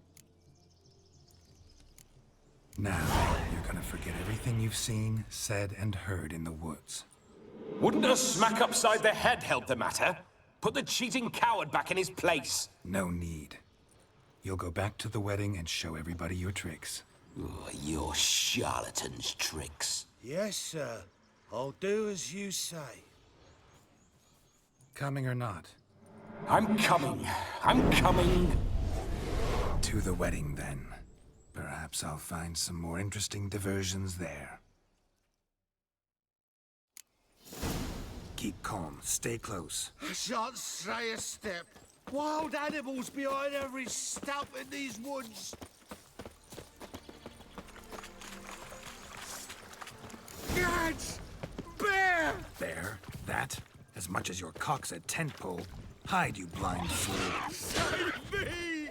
Now, you're gonna forget everything you've seen, said, and heard in the woods. Wouldn't a smack upside the head help the matter? Put the cheating coward back in his place. No need. You'll go back to the wedding and show everybody your tricks. Oh, your charlatan's tricks. Yes, sir. I'll do as you say. Coming or not? I'm coming. I'm coming. To the wedding, then. Perhaps I'll find some more interesting diversions there. Keep calm. Stay close. I shan't say a step. Wild animals behind every stump in these woods. Gads! Bear! Bear? That? As much as your cock's a tent pole. Hide, you blind fool. Save me!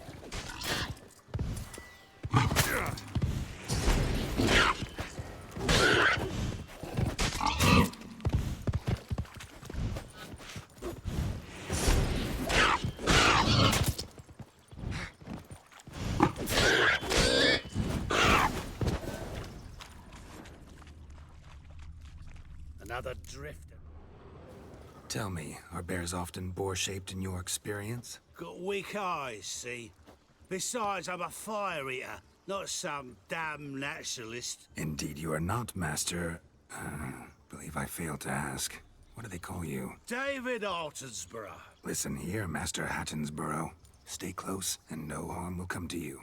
Another drifter. Tell me, are bears often boar-shaped in your experience? Got weak eyes, see? Besides, I'm a fire eater, not some damn naturalist. Indeed you are not, Master... believe I failed to ask. What do they call you? David Altonsborough. Listen here, Master Hattonsborough. Stay close, and no harm will come to you.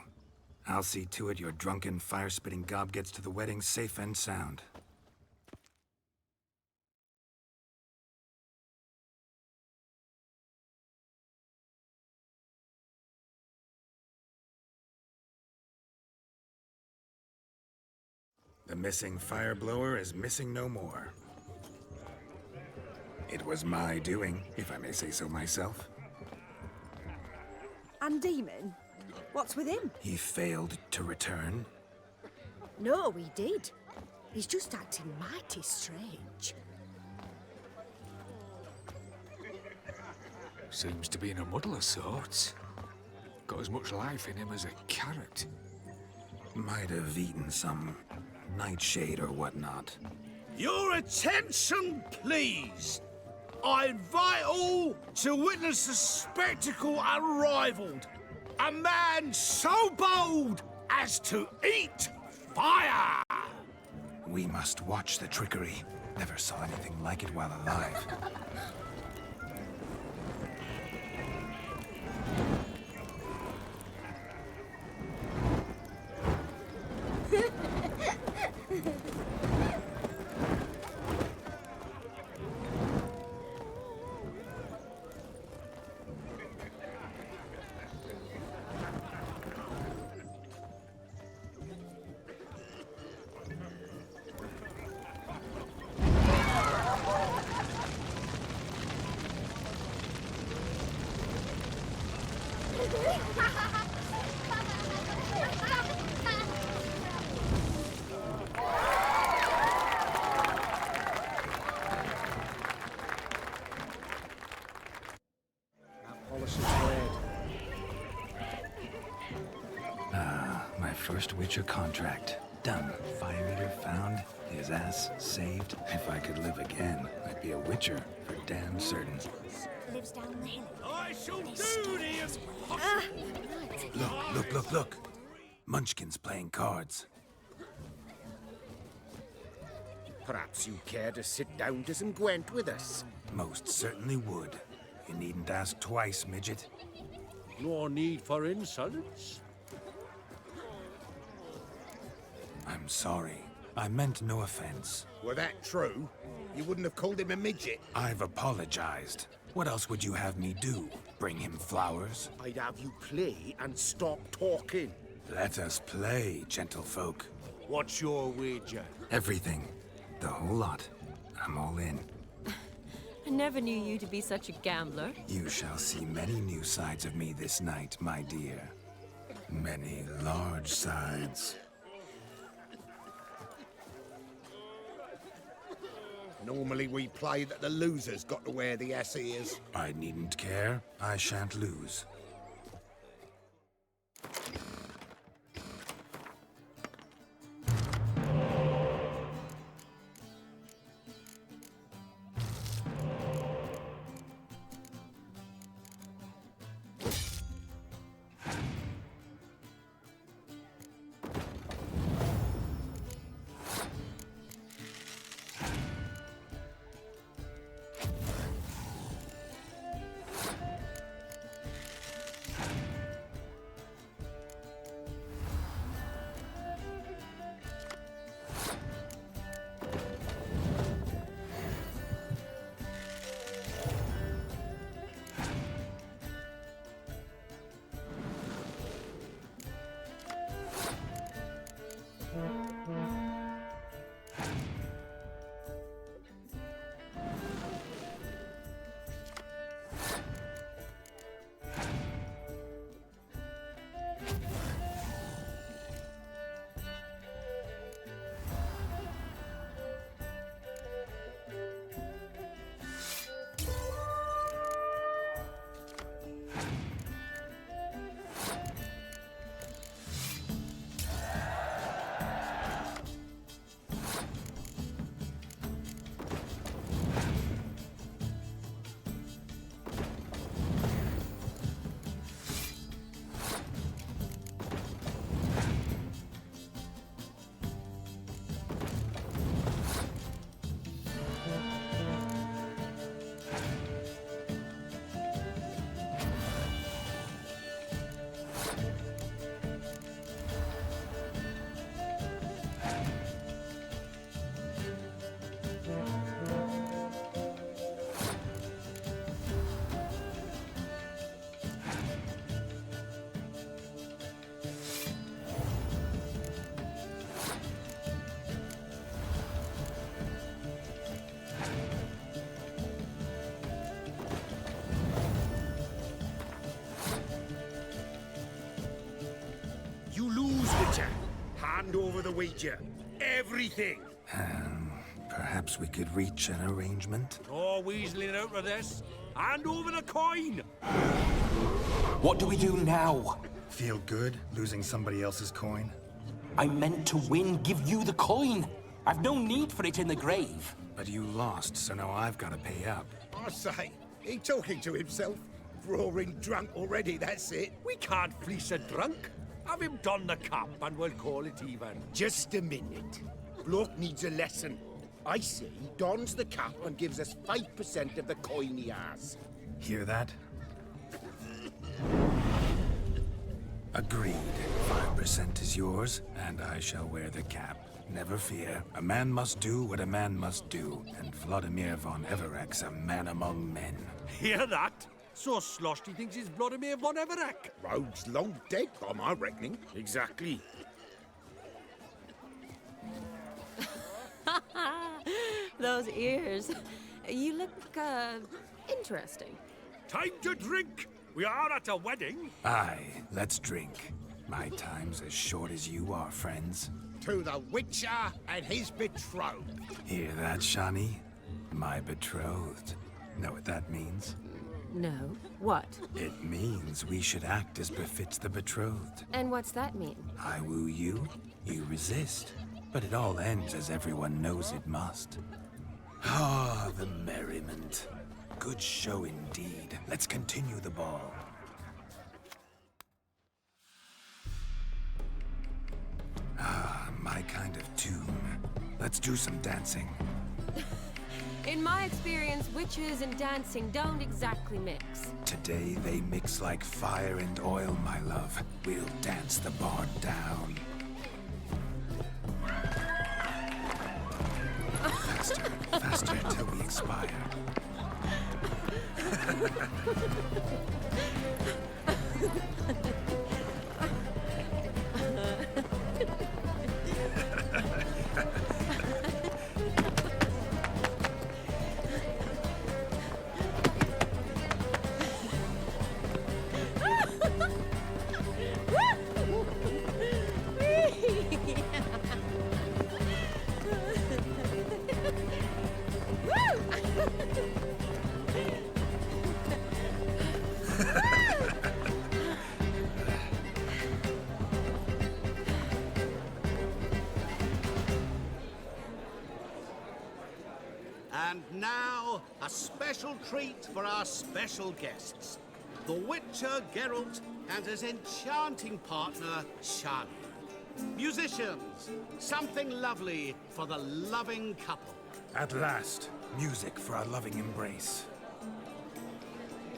I'll see to it your drunken, fire-spitting gob gets to the wedding safe and sound. The missing fire blower is missing no more. It was my doing, if I may say so myself. And Demon, What's with him? He failed to return. No, he did. He's just acting mighty strange. Seems to be in a muddle of sorts. Got as much life in him as a carrot. Might have eaten some nightshade or whatnot. Your attention, please. I invite all to witness a spectacle unrivaled. A man so bold as to eat fire! We must watch the trickery. Never saw anything like it while alive. My first Witcher contract. Done. Fire Eater found. His ass saved. If I could live again, I'd be a Witcher for damn certain. Lives down the hill. I shall do the Look. Munchkin's playing cards. Perhaps you care to sit down to some Gwent with us? Most certainly would. You needn't ask twice, midget. No need for insolence. I'm sorry. I meant no offense. Were that true, you wouldn't have called him a midget. I've apologized. What else would you have me do? Bring him flowers? I'd have you play and stop talking. Let us play, gentlefolk. What's your wager? Everything. The whole lot. I'm all in. I never knew you to be such a gambler. You shall see many new sides of me this night, my dear. Many large sides. Normally we play that the loser's got to wear the S-ears. I needn't care. I shan't lose. hand over the Ouija. Everything. Perhaps we could reach an arrangement? No weaseling out of this. Hand over the coin! What do we do now? Feel good losing somebody else's coin? I meant to win, give you the coin. I've no need for it in the grave. But you lost, so now I've got to pay up. I say, he talking to himself. Roaring drunk already, that's it. We can't fleece a drunk. Have him don the cap and we'll call it even. Just a minute. Bloke needs a lesson. I say he dons the cap and gives us 5% of the coin he has. Hear that? Agreed. 5% is yours, and I shall wear the cap. Never fear. A man must do what a man must do, and Vladimir von Everek's a man among men. Hear that? So sloshed he thinks he's Vladimir von Everek. Rogue's long dead, by my reckoning. Exactly. Those ears. You look, interesting. Time to drink! We are at a wedding. Aye, let's drink. My time's as short as you are, friends. To the Witcher and his betrothed. Hear that, Shani? My betrothed. Know what that means? No. What? It means we should act as befits the betrothed. And what's that mean? I woo you, you resist. But it all ends as everyone knows it must. Ah, the merriment. Good show indeed. Let's continue the ball. Ah, my kind of tune. Let's do some dancing. In my experience, witches and dancing don't exactly mix. Today they mix like fire and oil, my love. We'll dance the bard down. Faster, faster till we expire. And now, a special treat for our special guests. The Witcher Geralt and his enchanting partner, Shani. Musicians, something lovely for the loving couple. At last, music for our loving embrace.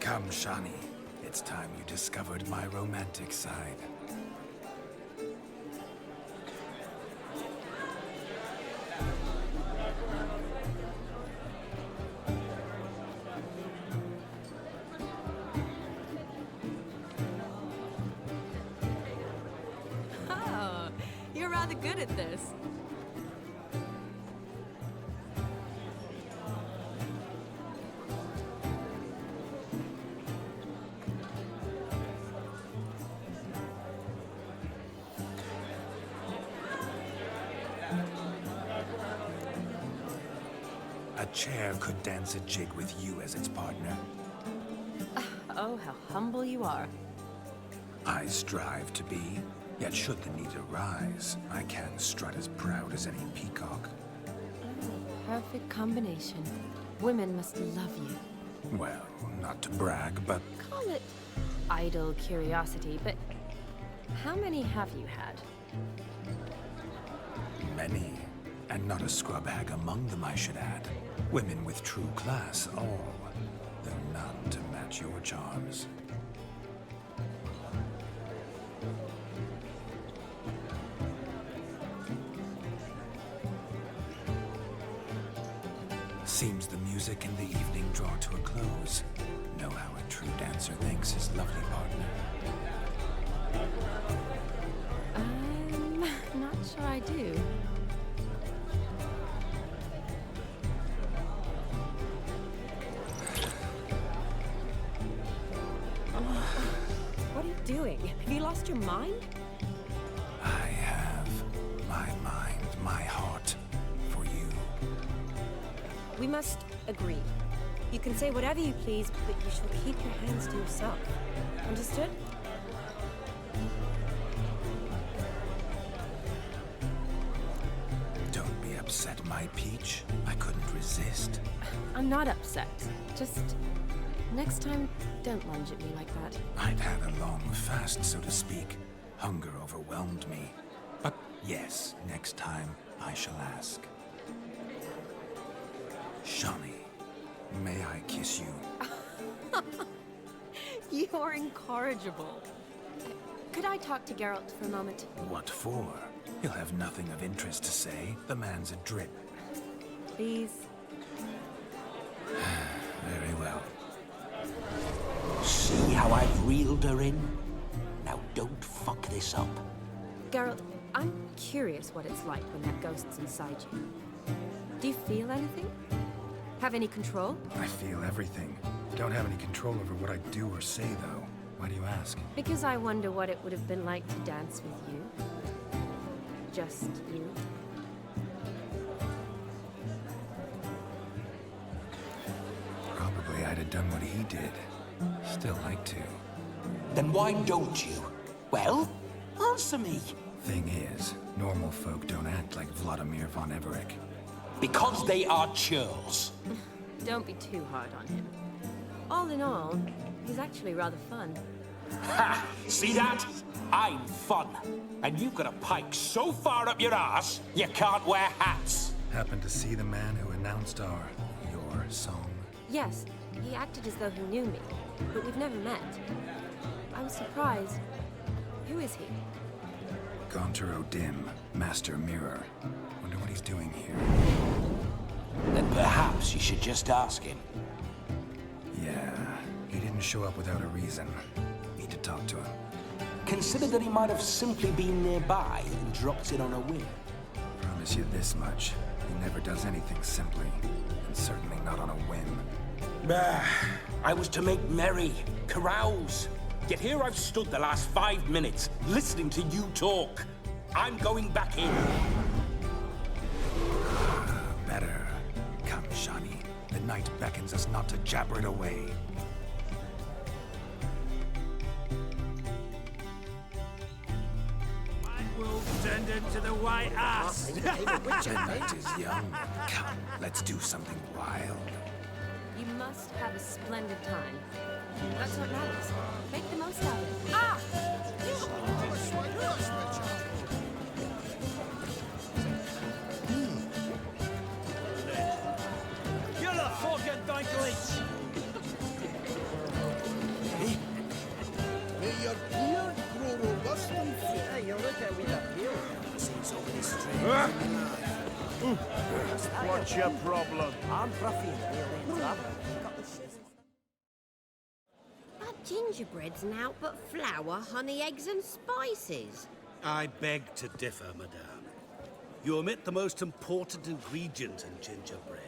Come, Shani. It's time you discovered my romantic side. Oh, you're rather good at this. A chair could dance a jig with you as its partner. Oh, how humble you are. I strive to be, yet should the need arise, I can strut as proud as any peacock. Perfect combination. Women must love you. Well, not to brag, but Call it idle curiosity, but how many have you had? many. And not a scrub hag among them, I should add. Women with true class, all. Though none to match your charms. Seems the music and the evening draw to a close. Know how a true dancer thanks his lovely partner. I'm not sure I do. What are you doing? Have you lost your mind? I have. We must agree. You can say whatever you please, but you shall keep your hands to yourself. Understood? Don't be upset, my peach. I couldn't resist. I'm not upset. Just... next time, don't lunge at me like that. I'd had a long fast, so to speak. Hunger overwhelmed me. But yes, next time I shall ask. Shawnee, may I kiss you? You're incorrigible. Could I talk to Geralt for a moment? What for? He'll have nothing of interest to say. The man's a drip. Please. Very well. See how I've reeled her in? Now don't fuck this up. Geralt, I'm curious what it's like when that ghost's inside you. Do you feel anything? Have any control? I feel everything. Don't have any control over what I do or say, though. Why do you ask? Because I wonder what it would have been like to dance with you. Just you. Probably I'd have done what he did. Still like to. Then why don't you? Well, answer me. Thing is, normal folk don't act like Vladimir von Everec. Because they are churls. Don't be too hard on him. All in all, he's actually rather fun. Ha! See that? I'm fun. And you've got a pike so far up your ass, you can't wear hats. Happened to see the man who announced your song? Yes, he acted as though he knew me, but we've never met. I was surprised. Who is he? Gaunter O'Dim, Master Mirror. Wonder what he's doing here. Then perhaps you should just ask him. Yeah, he didn't show up without a reason. Need to talk to him. Consider that he might have simply been nearby and dropped in on a whim. Promise you this much. He never does anything simply, and certainly not on a whim. Bah, I was to make merry, carouse. Yet here I've stood the last 5 minutes, listening to you talk. I'm going back in. Better. Come, Shawnee. The night beckons us not to jabber it away. Wolf turned into the white ass. The night is young. Come, let's do something wild. You must have a splendid time. That's what matters. Make the most of it. Ah! You're a fucking donkey! May your beard grow robust and fit. Yeah, you look at with a beard. I've seen so many strange What's your problem? I'm Ruffy. We'll got the shizzle. But gingerbread's naught but flour, honey, eggs and spices. I beg to differ, madame. You omit the most important ingredient in gingerbread.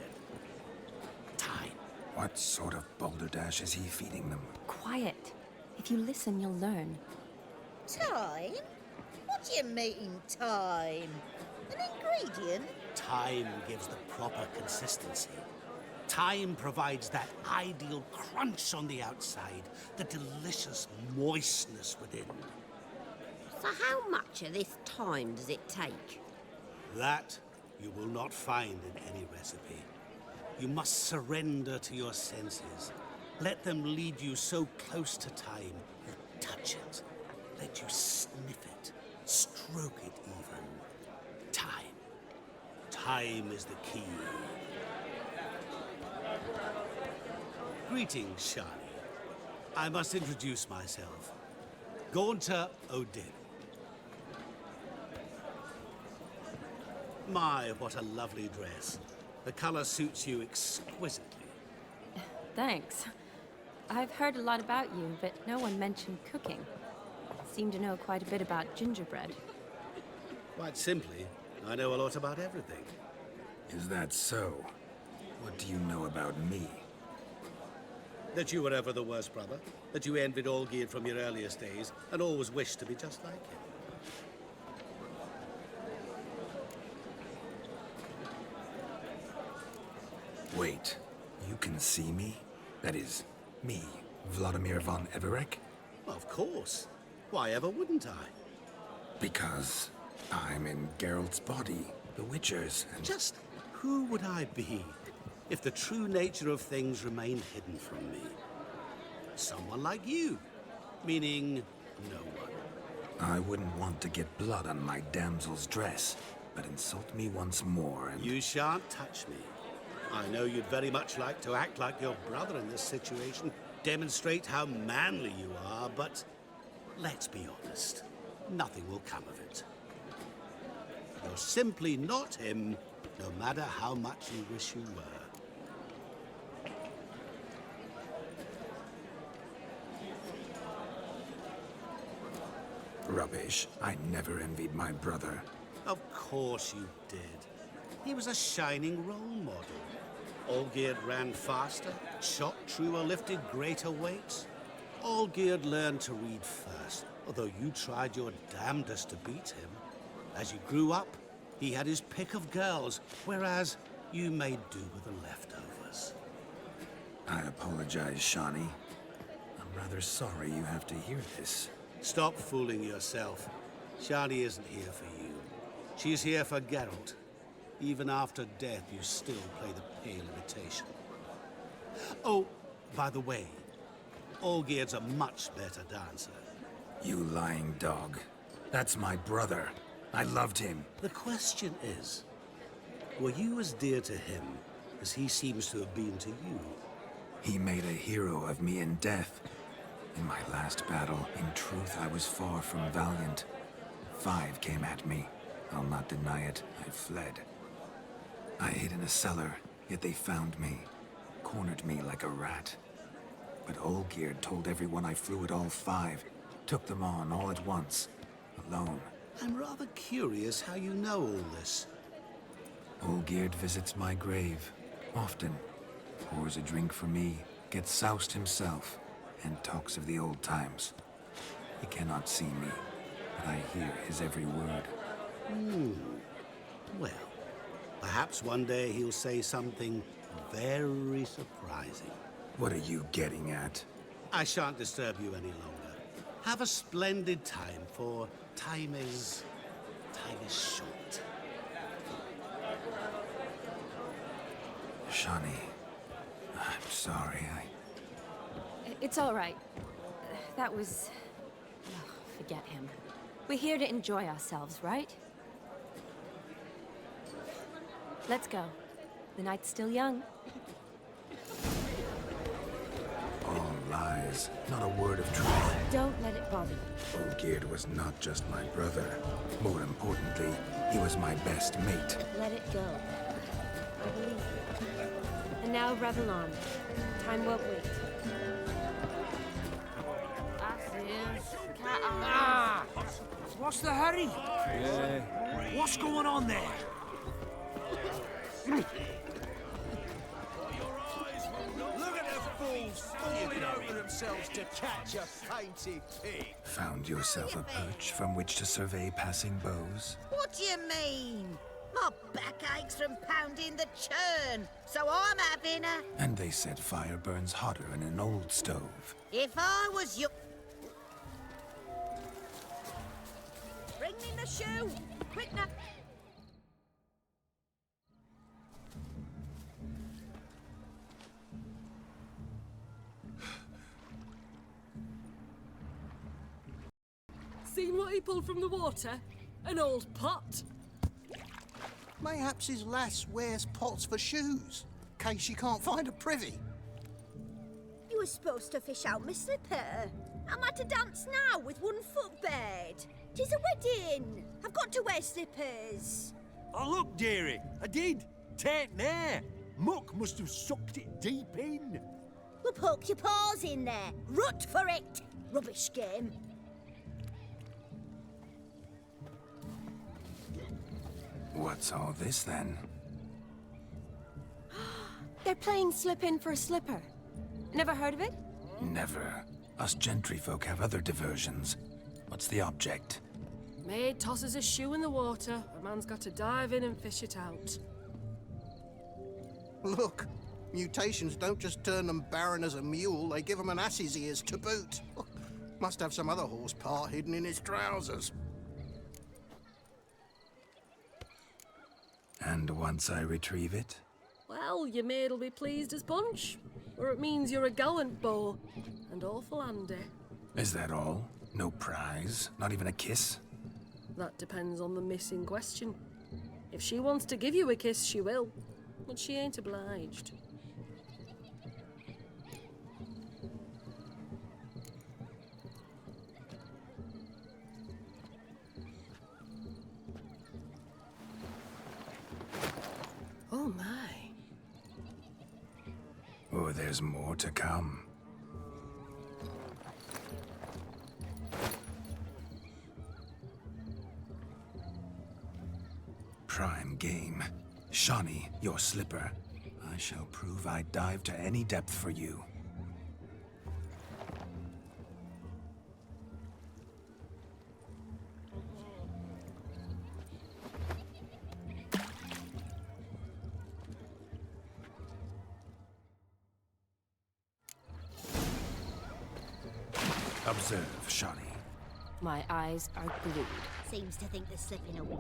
Time. What sort of balderdash is he feeding them? Quiet. If you listen, you'll learn. Time? What do you mean, time? An ingredient? Time gives the proper consistency. Time provides that ideal crunch on the outside, the delicious moistness within. So how much of this time does it take? That you will not find in any recipe. You must surrender to your senses. Let them lead you so close to time, you touch it. Let you sniff it, stroke it even. Time. Time is the key. Greetings, Shawnee. I must introduce myself. Gaunter O'Dim. My, what a lovely dress. The color suits you exquisitely. Thanks. I've heard a lot about you, but no one mentioned cooking. Seem to know quite a bit about gingerbread. Quite simply, I know a lot about everything. Is that so? What do you know about me? That you were ever the worst brother, that you envied Olgierd from your earliest days, and always wished to be just like him. Wait, you can see me? That is, me, Vladimir von Everec? Of course. Why ever wouldn't I? Because I'm in Geralt's body, the Witcher's, and... Just who would I be if the true nature of things remained hidden from me? Someone like you, meaning no one. I wouldn't want to get blood on my damsel's dress, but insult me once more and... You shan't touch me. I know you'd very much like to act like your brother in this situation, demonstrate how manly you are, but let's be honest, nothing will come of it. You're simply not him, no matter how much you wish you were. Rubbish. I never envied my brother. Of course you did. He was a shining role model. Olgierd ran faster, shot truer, lifted greater weights. Olgierd learned to read first, although you tried your damnedest to beat him. As you grew up, he had his pick of girls, whereas you made do with the leftovers. I apologize, Shani. I'm rather sorry you have to hear this. Stop fooling yourself. Shani isn't here for you. She's here for Geralt. Even after death, you still play the pale imitation. Oh, by the way, Olgierd's a much better dancer. You lying dog. That's my brother. I loved him. The question is, were you as dear to him as he seems to have been to you? He made a hero of me in death. In my last battle, in truth, I was far from valiant. 5 came at me. I'll not deny it. I fled. I hid in a cellar, yet they found me. Cornered me like a rat. But Olgierd told everyone I flew at all 5. Took them on all at once. Alone. I'm rather curious how you know all this. Olgierd visits my grave. Often. Pours a drink for me. Gets soused himself. And talks of the old times. He cannot see me. But I hear his every word. Well, perhaps one day he'll say something very surprising. What are you getting at? I shan't disturb you any longer. Have a splendid time, for time is short. Shani, I'm sorry, It's all right. That was... oh, forget him. We're here to enjoy ourselves, right? Let's go. The night's still young. All lies, not a word of truth. Don't let it bother you. Olgierd was not just my brother. More importantly, he was my best mate. Let it go. I believe you. And now revel on. Time won't wait. Ah! What's the hurry? What's going on there? Look at the fools falling over themselves to catch a painted pig. Found yourself a perch from which to survey passing bows? What do you mean? My back aches from pounding the churn, so I'm having a... And they said fire burns hotter in an old stove. If I was you... Bring me the shoe! Quick now! Seen what he pulled from the water? An old pot. Mayhaps his lass wears pots for shoes, case she can't find a privy. You were supposed to fish out my slipper. Am I to dance now with one foot bared? 'Tis a wedding. I've got to wear slippers. Oh, look, dearie, I did. Tain't there. Muck must have sucked it deep in. Well, poke your paws in there. Rut for it. Rubbish game. What's all this, then? They're playing slip in for a slipper. Never heard of it? Never. Us gentry folk have other diversions. What's the object? Maid tosses a shoe in the water. A man's got to dive in and fish it out. Look, Mutations don't just turn them barren as a mule, they give them an ass's ears to boot. Must have some other horse part hidden in his trousers. And once I retrieve it? Well, your maid'll be pleased as punch. Or it means you're a gallant beau. And awful handy. Is that all? No prize? Not even a kiss? That depends on the miss in question. If she wants to give you a kiss, she will. But she ain't obliged. Oh my. Oh, there's more to come. Prime game. Shawnee, your slipper. I shall prove I'd dive to any depth for you. Observe, Shawnee. My eyes are glued. Seems to think they're slipping away.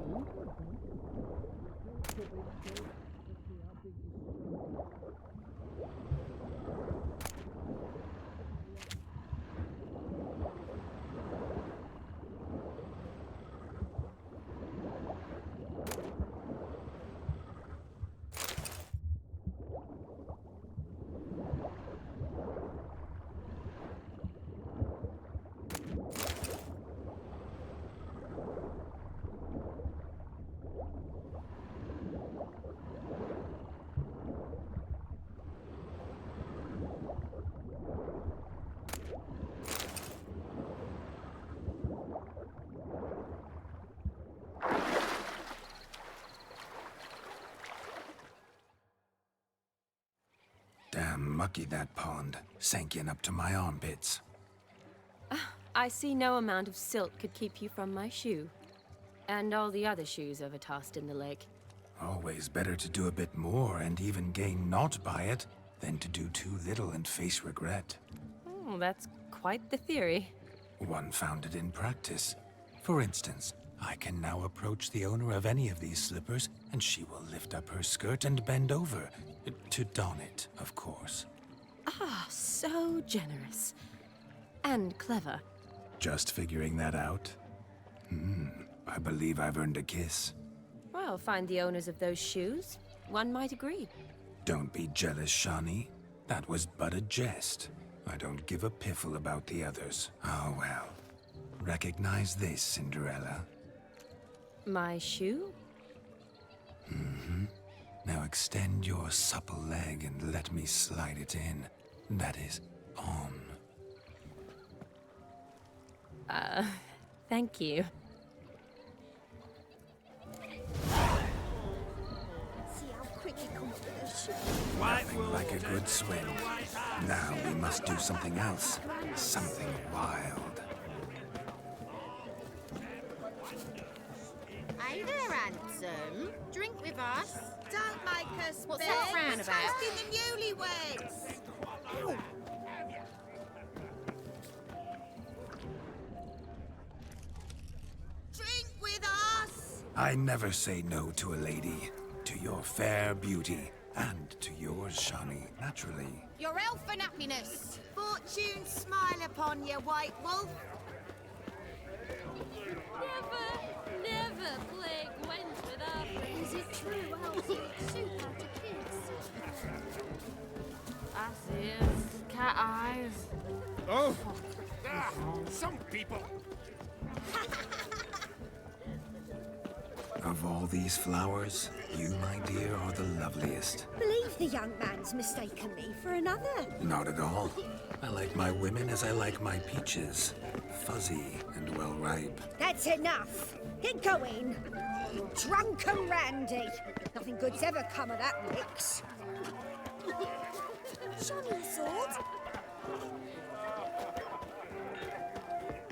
Damn mucky, that pond. Sank in up to my armpits. I see no amount of silt could keep you from my shoe. And all the other shoes overtossed in the lake. Always better to do a bit more and even gain naught by it than to do too little and face regret. Oh, that's quite the theory. One founded in practice. For instance, I can now approach the owner of any of these slippers, and she will lift up her skirt and bend over. To don it, of course. Ah, so generous. And clever. Just figuring that out? I believe I've earned a kiss. Well, find the owners of those shoes. One might agree. Don't be jealous, Shawnee. That was but a jest. I don't give a piffle about the others. Oh well. Recognize this, Cinderella. My shoe? Now extend your supple leg and let me slide it in. That is, on. Thank you. See how quick he comes with his shoe. Nothing like a good swim. Now we must do something else. Something wild. Hey there, handsome. Drink with us. Don't make us What's beg. that frown It's about? hosting the newlyweds. Ow. Drink with us. I never say no to a lady. To your fair beauty. And to yours, Shawnee, naturally. Your elfin happiness. Fortune smile upon you, white wolf. Never play Gwent without me. Is it true Elsie soup out to kids? That's it. Cat eyes. Oh! Some people. Of all these flowers, you, my dear, are the loveliest. Believe the young man's mistaken me for another. Not at all. I like my women as I like my peaches. Fuzzy and well ripe. That's enough. Get going. You drunken randy. Nothing good's ever come of that mix. Show me a sword.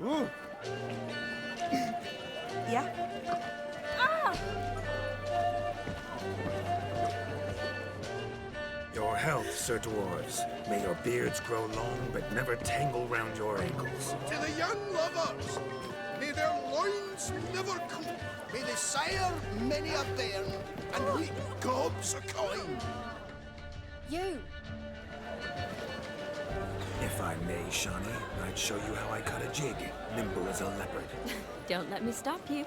Ooh. Yeah? Your health, Sir Dwarves. May your beards grow long, but never tangle round your ankles. To the young lovers, may their loins never cool. May they sire many a bairn and reap gobs of coin. You! If I may, Shani, I'd show you how I cut a jig, nimble as a leopard. Don't let me stop you.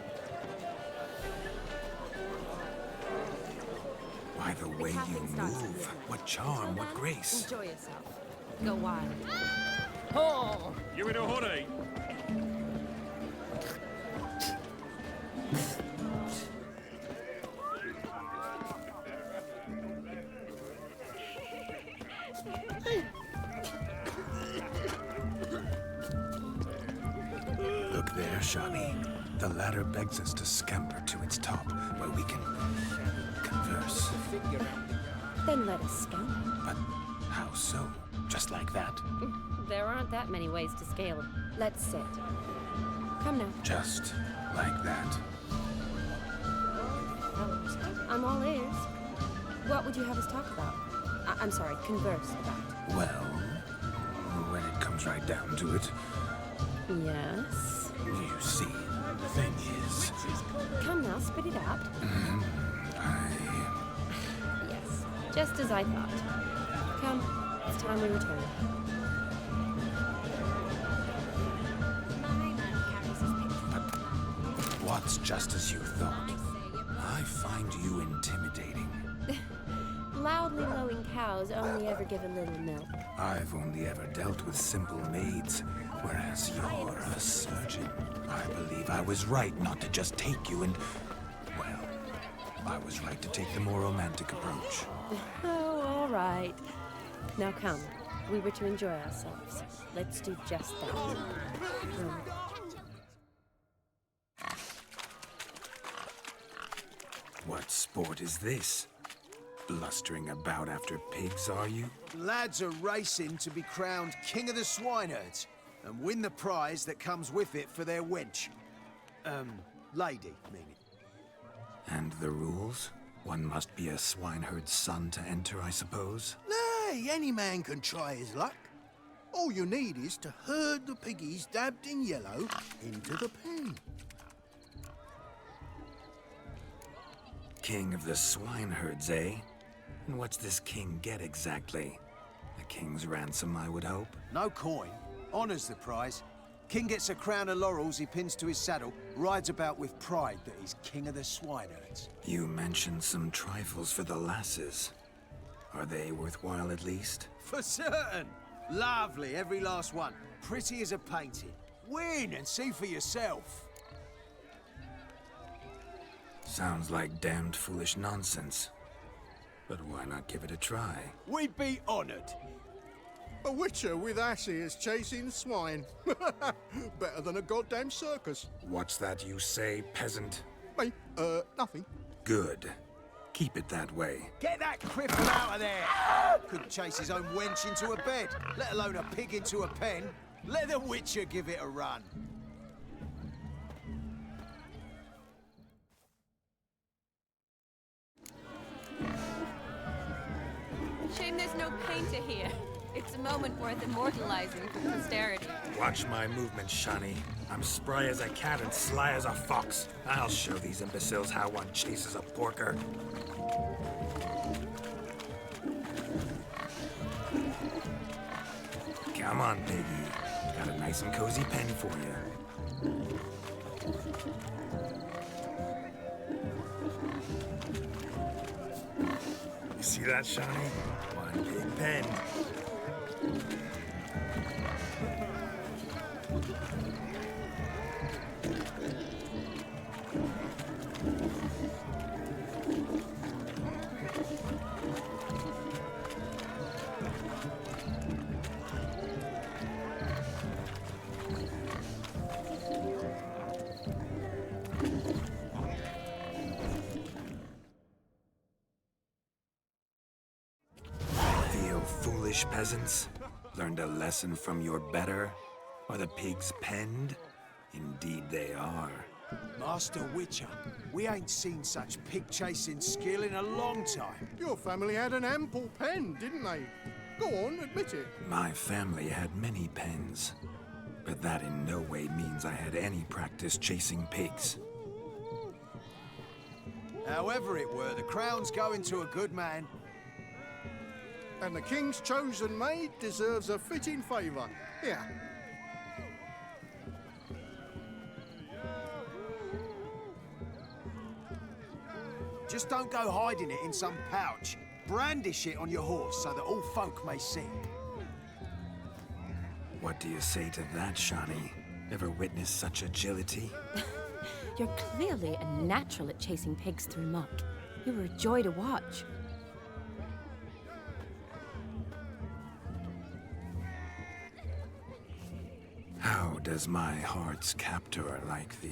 By the way you move, what charm, what grace. Enjoy yourself. Go wild. Oh! You in a hurry? Look there, Shani. The ladder begs us to scamper to its top, where we can converse. Then let us scamper. But how so? Just like that? There aren't that many ways to scale. Let's sit. Come now. Just like that? I'm all ears. What would you have us talk about? I'm sorry, converse about. Well, when it comes right down to it, Yes? you see, the thing is... Come now, spit it out. Yes, just as I thought. Come, it's time we return. What's just as you thought? I find you intimidating. Loudly lowing cows only ever give a little milk. I've only ever dealt with simple maids, whereas you're a surgeon. I believe I was right not to just take you and... Well, I was right to take the more romantic approach. Oh, all right. Now come. We were to enjoy ourselves. Let's do just that. What sport is this? Blustering about after pigs, are you? Lads are racing to be crowned King of the Swineherds and win the prize that comes with it for their wench. Lady, meaning. And the rules? One must be a swineherd's son to enter, I suppose? Nay, any man can try his luck. All you need is to herd the piggies dabbed in yellow into the pen. King of the swineherds, eh? And what's this king get exactly? A king's ransom, I would hope? No coin. Honours the prize. King gets a crown of laurels he pins to his saddle, rides about with pride that he's King of the Swineherds. You mentioned some trifles for the lasses. Are they worthwhile at least? For certain! Lovely, every last one. Pretty as a painting. Win and see for yourself. Sounds like damned foolish nonsense. But why not give it a try? We'd be honoured. A witcher with asses chasing swine. Better than a goddamn circus. What's that you say, peasant? Me? Nothing. Good. Keep it that way. Get that cripple out of there! Couldn't chase his own wench into a bed, let alone a pig into a pen. Let the witcher give it a run. Shame there's no painter here. It's a moment worth immortalizing for posterity. Watch my movements, Shani. I'm spry as a cat and sly as a fox. I'll show these imbeciles how one chases a porker. Come on, piggy. Got a nice and cozy pen for you. You see that, Shani? One big pen. Foolish peasants, learned a lesson from your better? Are the pigs penned? Indeed they are. Master Witcher, we ain't seen such pig-chasing skill in a long time. Your family had an ample pen, didn't they? Go on, admit it. My family had many pens, but that in no way means I had any practice chasing pigs. However it were, the crown's going to a good man. And the king's chosen maid deserves a fitting favour. Here. Just don't go hiding it in some pouch. Brandish it on your horse so that all folk may see. What do you say to that, Shani? Ever witnessed such agility? You're clearly a natural at chasing pigs through muck. You were a joy to watch. How does my heart's captor like the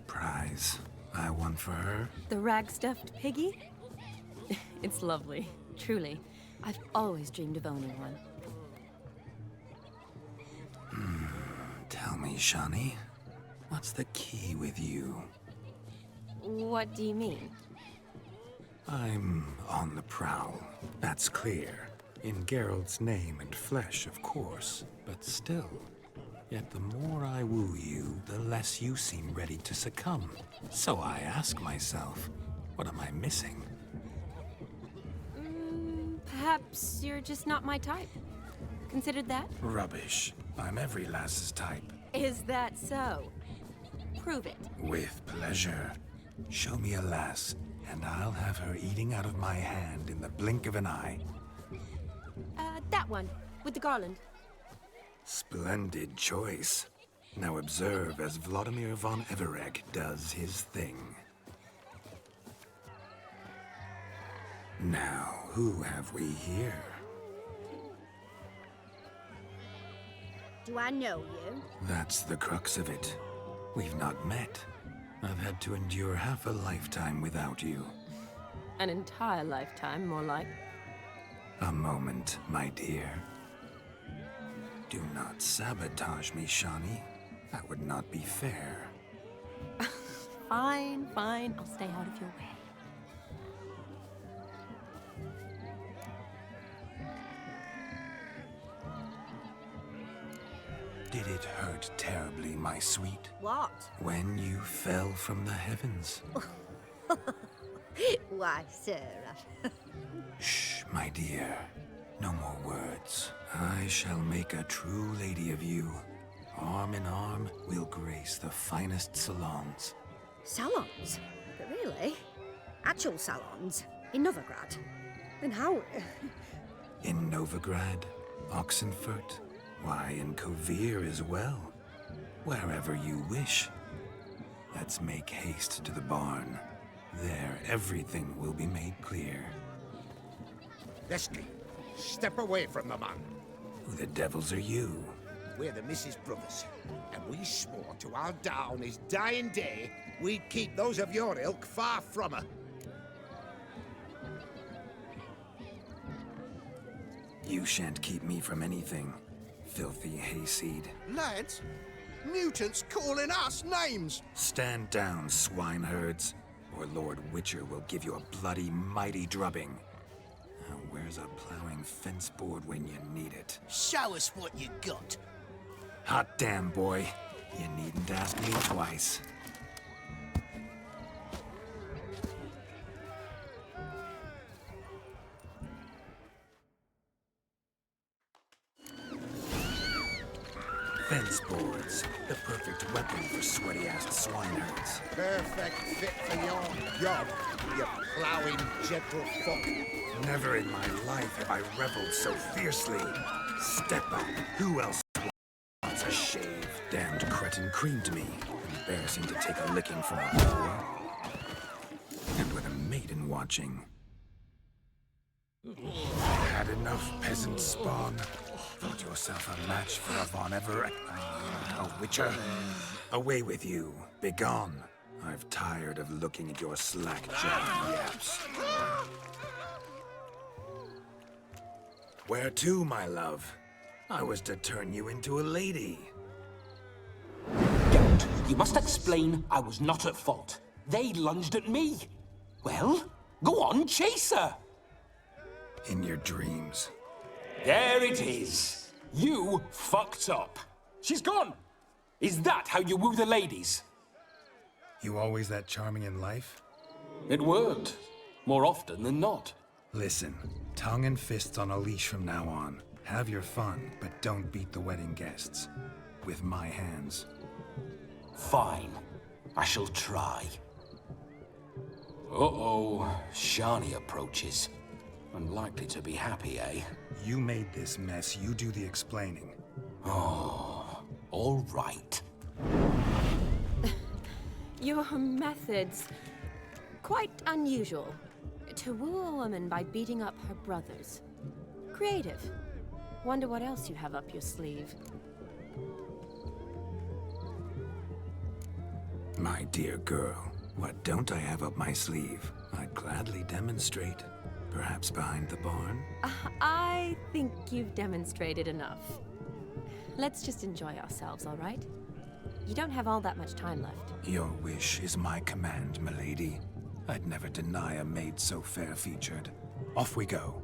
prize I won for her? The rag-stuffed piggy? It's lovely, truly. I've always dreamed of owning one. Tell me, Shani, what's the key with you? What do you mean? I'm on the prowl, that's clear. In Geralt's name and flesh, of course, but still. Yet the more I woo you, the less you seem ready to succumb. So I ask myself, what am I missing? Perhaps you're just not my type. Considered that? Rubbish. I'm every lass's type. Is that so? Prove it. With pleasure. Show me a lass, and I'll have her eating out of my hand in the blink of an eye. That one, with the garland. Splendid choice. Now observe as Vladimir von Everegg does his thing. Now, who have we here? Do I know you? That's the crux of it. We've not met. I've had to endure half a lifetime without you. An entire lifetime, more like. A moment, my dear. Do not sabotage me, Shani. That would not be fair. Fine, fine. I'll stay out of your way. Did it hurt terribly, my sweet? What? When you fell from the heavens? Why, Sarah. Shh, my dear. No more words. I shall make a true lady of you. Arm in arm, we'll grace the finest salons. Salons? But really? Actual salons? In Novigrad? Then how? In Novigrad, Oxenfurt, why, in Kovir as well. Wherever you wish. Let's make haste to the barn. There, everything will be made clear. Leslie, step away from the man. Who the devils are you? We're the Mrs. Brothers, and we swore to our down his dying day we'd keep those of your ilk far from her. You shan't keep me from anything, filthy hayseed. Lads, mutants calling us names. Stand down, swineherds, or Lord Witcher will give you a bloody mighty drubbing. Now, where's a plowing fence board when you need it? Show us what you got. Hot damn, boy. You needn't ask me twice. Fence boards, the perfect weapon for sweaty-ass swineherds. Perfect fit for your job, you ploughing gentle fuck. Never in my life have I reveled so fiercely. Step up. Who else wants a shave? Damned cretin creamed me. Embarrassing to take a licking from a whore. And with a maiden watching. Had enough, peasant spawn. Thought yourself a match for a Von Everett. A Witcher. Away with you. Begone. I've tired of looking at your slack-jawed yaps. Where to, my love? I was to turn you into a lady. Don't You must explain I was not at fault. They lunged at me. Well, go on, chase her. In your dreams. There it is. You fucked up. She's gone. Is that how you woo the ladies? You always that charming in life? It worked. More often than not. Listen, tongue and fists on a leash from now on. Have your fun, but don't beat the wedding guests. With my hands. Fine. I shall try. Uh-oh. Shani approaches. Unlikely to be happy, eh? You made this mess. You do the explaining. Oh, all right. Your methods... quite unusual. To woo a woman by beating up her brothers. Creative. Wonder what else you have up your sleeve. My dear girl, what don't I have up my sleeve? I'd gladly demonstrate. Perhaps behind the barn? I think you've demonstrated enough. Let's just enjoy ourselves, all right? You don't have all that much time left. Your wish is my command, milady. I'd never deny a maid so fair-featured. Off we go.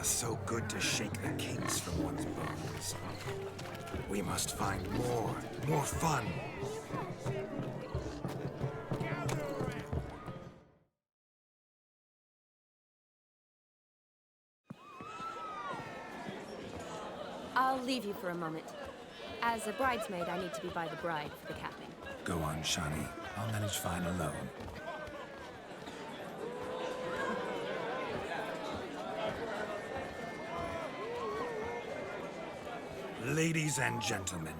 So good to shake the kinks from one's bones. We must find more fun. I'll leave you for a moment. As a bridesmaid, I need to be by the bride for the capping. Go on, Shani. I'll manage fine alone. Ladies and gentlemen,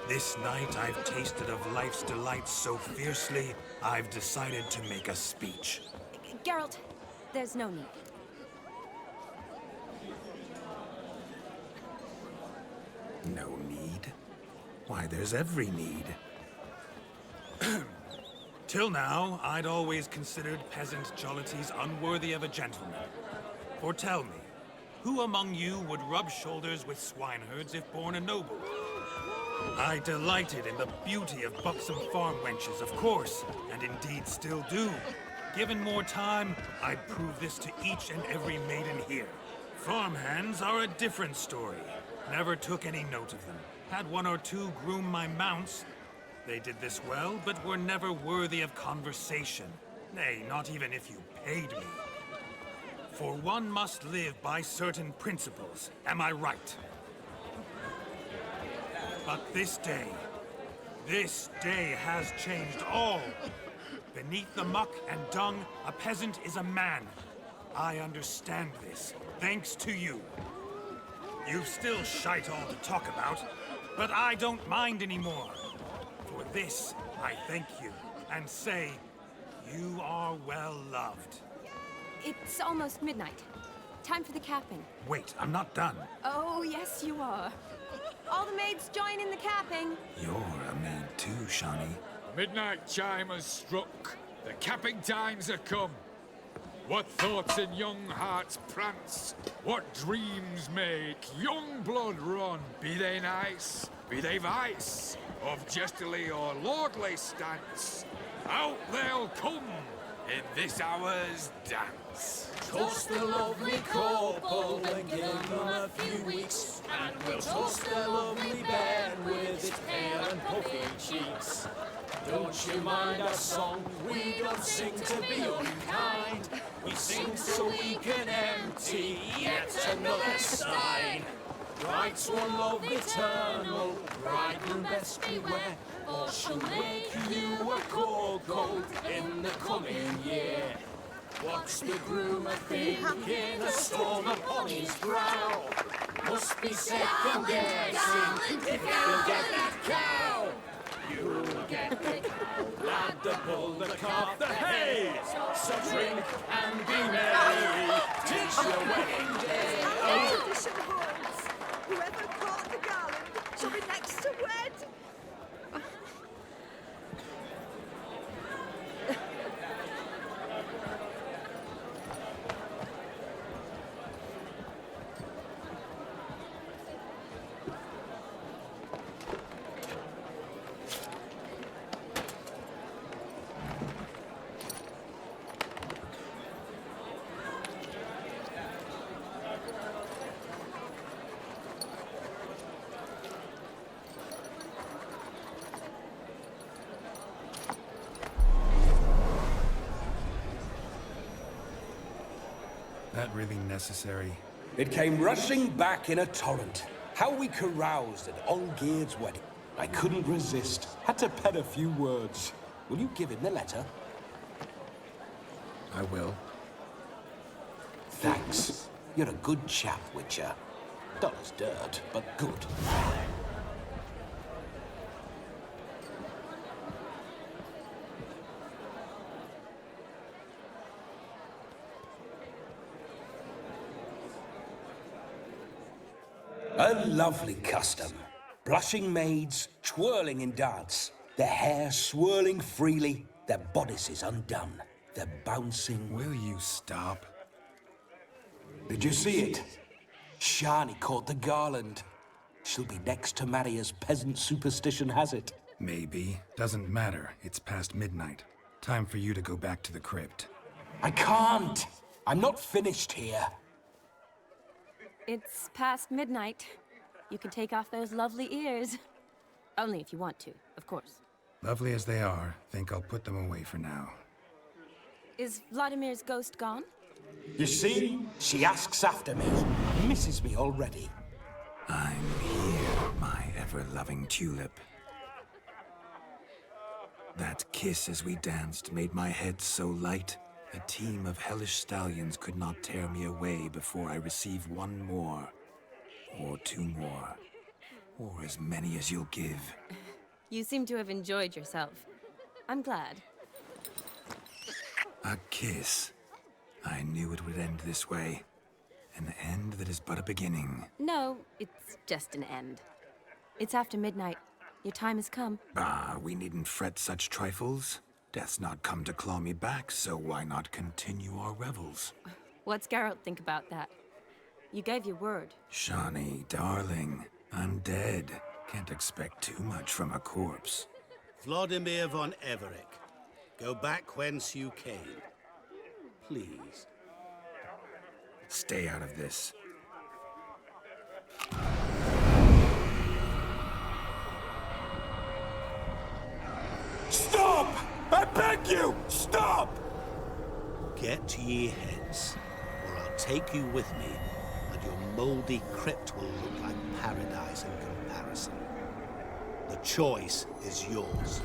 this night I've tasted of life's delights so fiercely, I've decided to make a speech. Geralt, there's no need. No need? Why, there's every need. Till now, I'd always considered peasant jollities unworthy of a gentleman. For tell me, who among you would rub shoulders with swineherds if born a noble? I delighted in the beauty of buxom farm wenches, of course, and indeed still do. Given more time, I'd prove this to each and every maiden here. Farmhands are a different story. Never took any note of them. Had one or two groom my mounts. They did this well, but were never worthy of conversation. Nay, not even if you paid me. For one must live by certain principles, am I right? But this day has changed all. Beneath the muck and dung, a peasant is a man. I understand this, thanks to you. You've still shite all to talk about, but I don't mind anymore. For this, I thank you, and say, you are well loved. It's almost midnight. Time for the capping. Wait, I'm not done. Oh, yes, you are. All the maids join in the capping. You're a maid too, Shani. Midnight chime has struck. The capping times are come. What thoughts in young hearts prance? What dreams make young blood run? Be they nice, be they vice, of jestily or lordly stance, out they'll come in this hour's dance. Toast the lovely couple and give them a few weeks, and we'll toast the lovely bed with its pale and puffy cheeks. Don't you mind our song? We don't sing to be unkind. We sing so we can empty yet another stein. Bride's one love eternal, bridegroom best beware, or she'll make you a cold in the coming year. What's the groom a-thinking, a storm upon his brow? Must be second guessing if he'll get that cow. You'll get the cow, lad, the bull, the calf, the hay. So drink and be merry, 'tis your wedding day. Our tradition holds. Whoever caught the garland shall be next to wed. really necessary? It came rushing back in a torrent. How we caroused at Olgierd's wedding. I couldn't resist. Had to pen a few words. Will you give him the letter? I will. Thanks. You're a good chap, Witcher. Dull as dirt, but good. A lovely custom. Blushing maids, twirling in dance. Their hair swirling freely, their bodices undone. They're bouncing... Will you stop? Did you see it? Shani caught the garland. She'll be next to marry as peasant superstition has it. Maybe. Doesn't matter. It's past midnight. Time for you to go back to the crypt. I can't! I'm not finished here. It's past midnight. You can take off those lovely ears. Only if you want to, of course. Lovely as they are, think I'll put them away for now. Is Vladimir's ghost gone? You see? She asks after me. Misses me already. I'm here, my ever-loving tulip. That kiss as we danced made my head so light. A team of hellish stallions could not tear me away before I receive one more. Or two more. Or as many as you'll give. You seem to have enjoyed yourself. I'm glad. A kiss. I knew it would end this way. An end that is but a beginning. No, it's just an end. It's after midnight. Your time has come. Ah, we needn't fret such trifles. Death's not come to claw me back, so why not continue our revels? What's Geralt think about that? You gave your word. Shani, darling, I'm dead. Can't expect too much from a corpse. Vladimir von Everec, go back whence you came. Please. Stay out of this. Stop! I beg you! Stop! Get ye hence, or I'll take you with me, and your mouldy crypt will look like paradise in comparison. The choice is yours.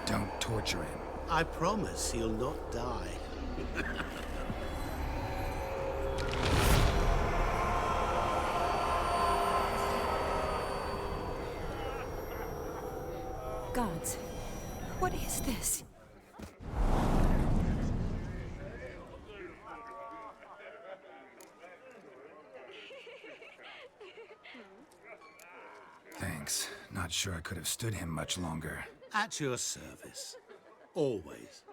Don't torture him. I promise he'll not die. Gods, what is this? Thanks. Not sure I could have stood him much longer. At your service. Always.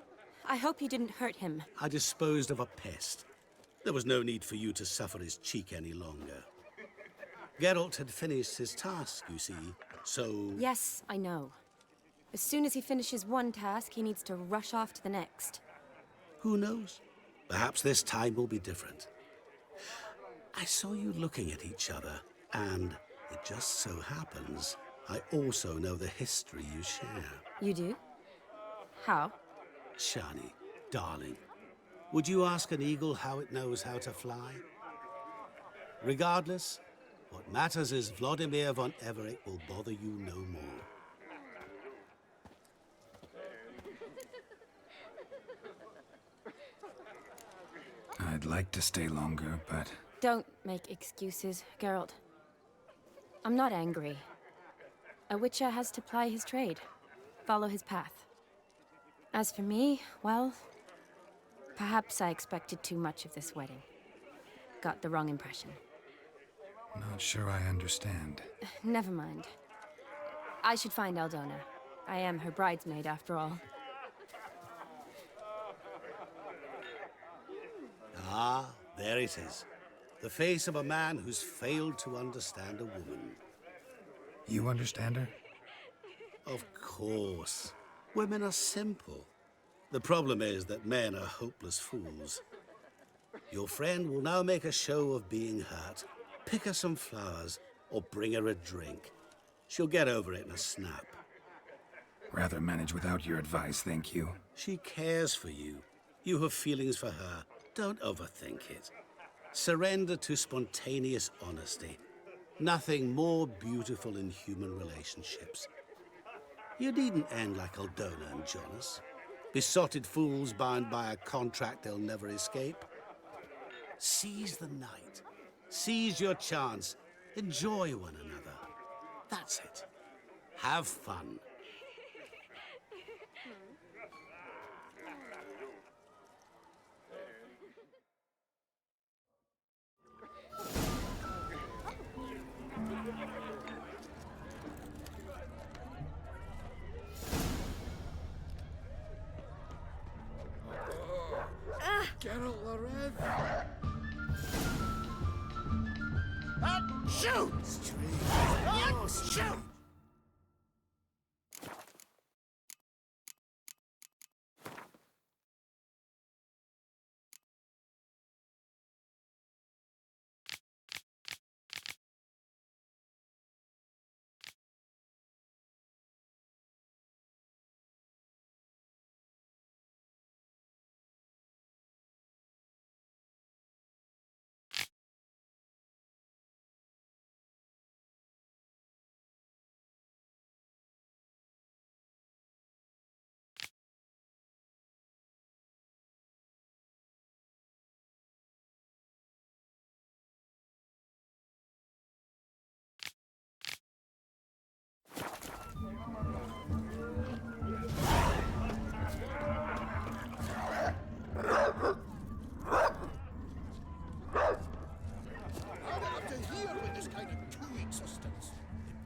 I hope you didn't hurt him. I disposed of a pest. There was no need for you to suffer his cheek any longer. Geralt had finished his task, you see, so... Yes, I know. As soon as he finishes one task, he needs to rush off to the next. Who knows? Perhaps this time will be different. I saw you looking at each other, and it just so happens I also know the history you share. You do? How? Shani, darling, would you ask an eagle how it knows how to fly? Regardless, what matters is Vladimir von Everec will bother you no more. I'd like to stay longer, but... Don't make excuses, Geralt. I'm not angry. A Witcher has to ply his trade, follow his path. As for me, well, perhaps I expected too much of this wedding. Got the wrong impression. Not sure I understand. Never mind. I should find Aldona. I am her bridesmaid, after all. Ah, there it is. The face of a man who's failed to understand a woman. You understand her? Of course. Women are simple. The problem is that men are hopeless fools. Your friend will now make a show of being hurt, pick her some flowers, or bring her a drink. She'll get over it in a snap. Rather manage without your advice, thank you. She cares for you. You have feelings for her. Don't overthink it. Surrender to spontaneous honesty. Nothing more beautiful in human relationships. You needn't end like Aldona and Jonas. Besotted fools bound by a contract they'll never escape. Seize the night. Seize your chance. Enjoy one another. That's it. Have fun. Geralt Loreth! Shoot! Oh, shoot!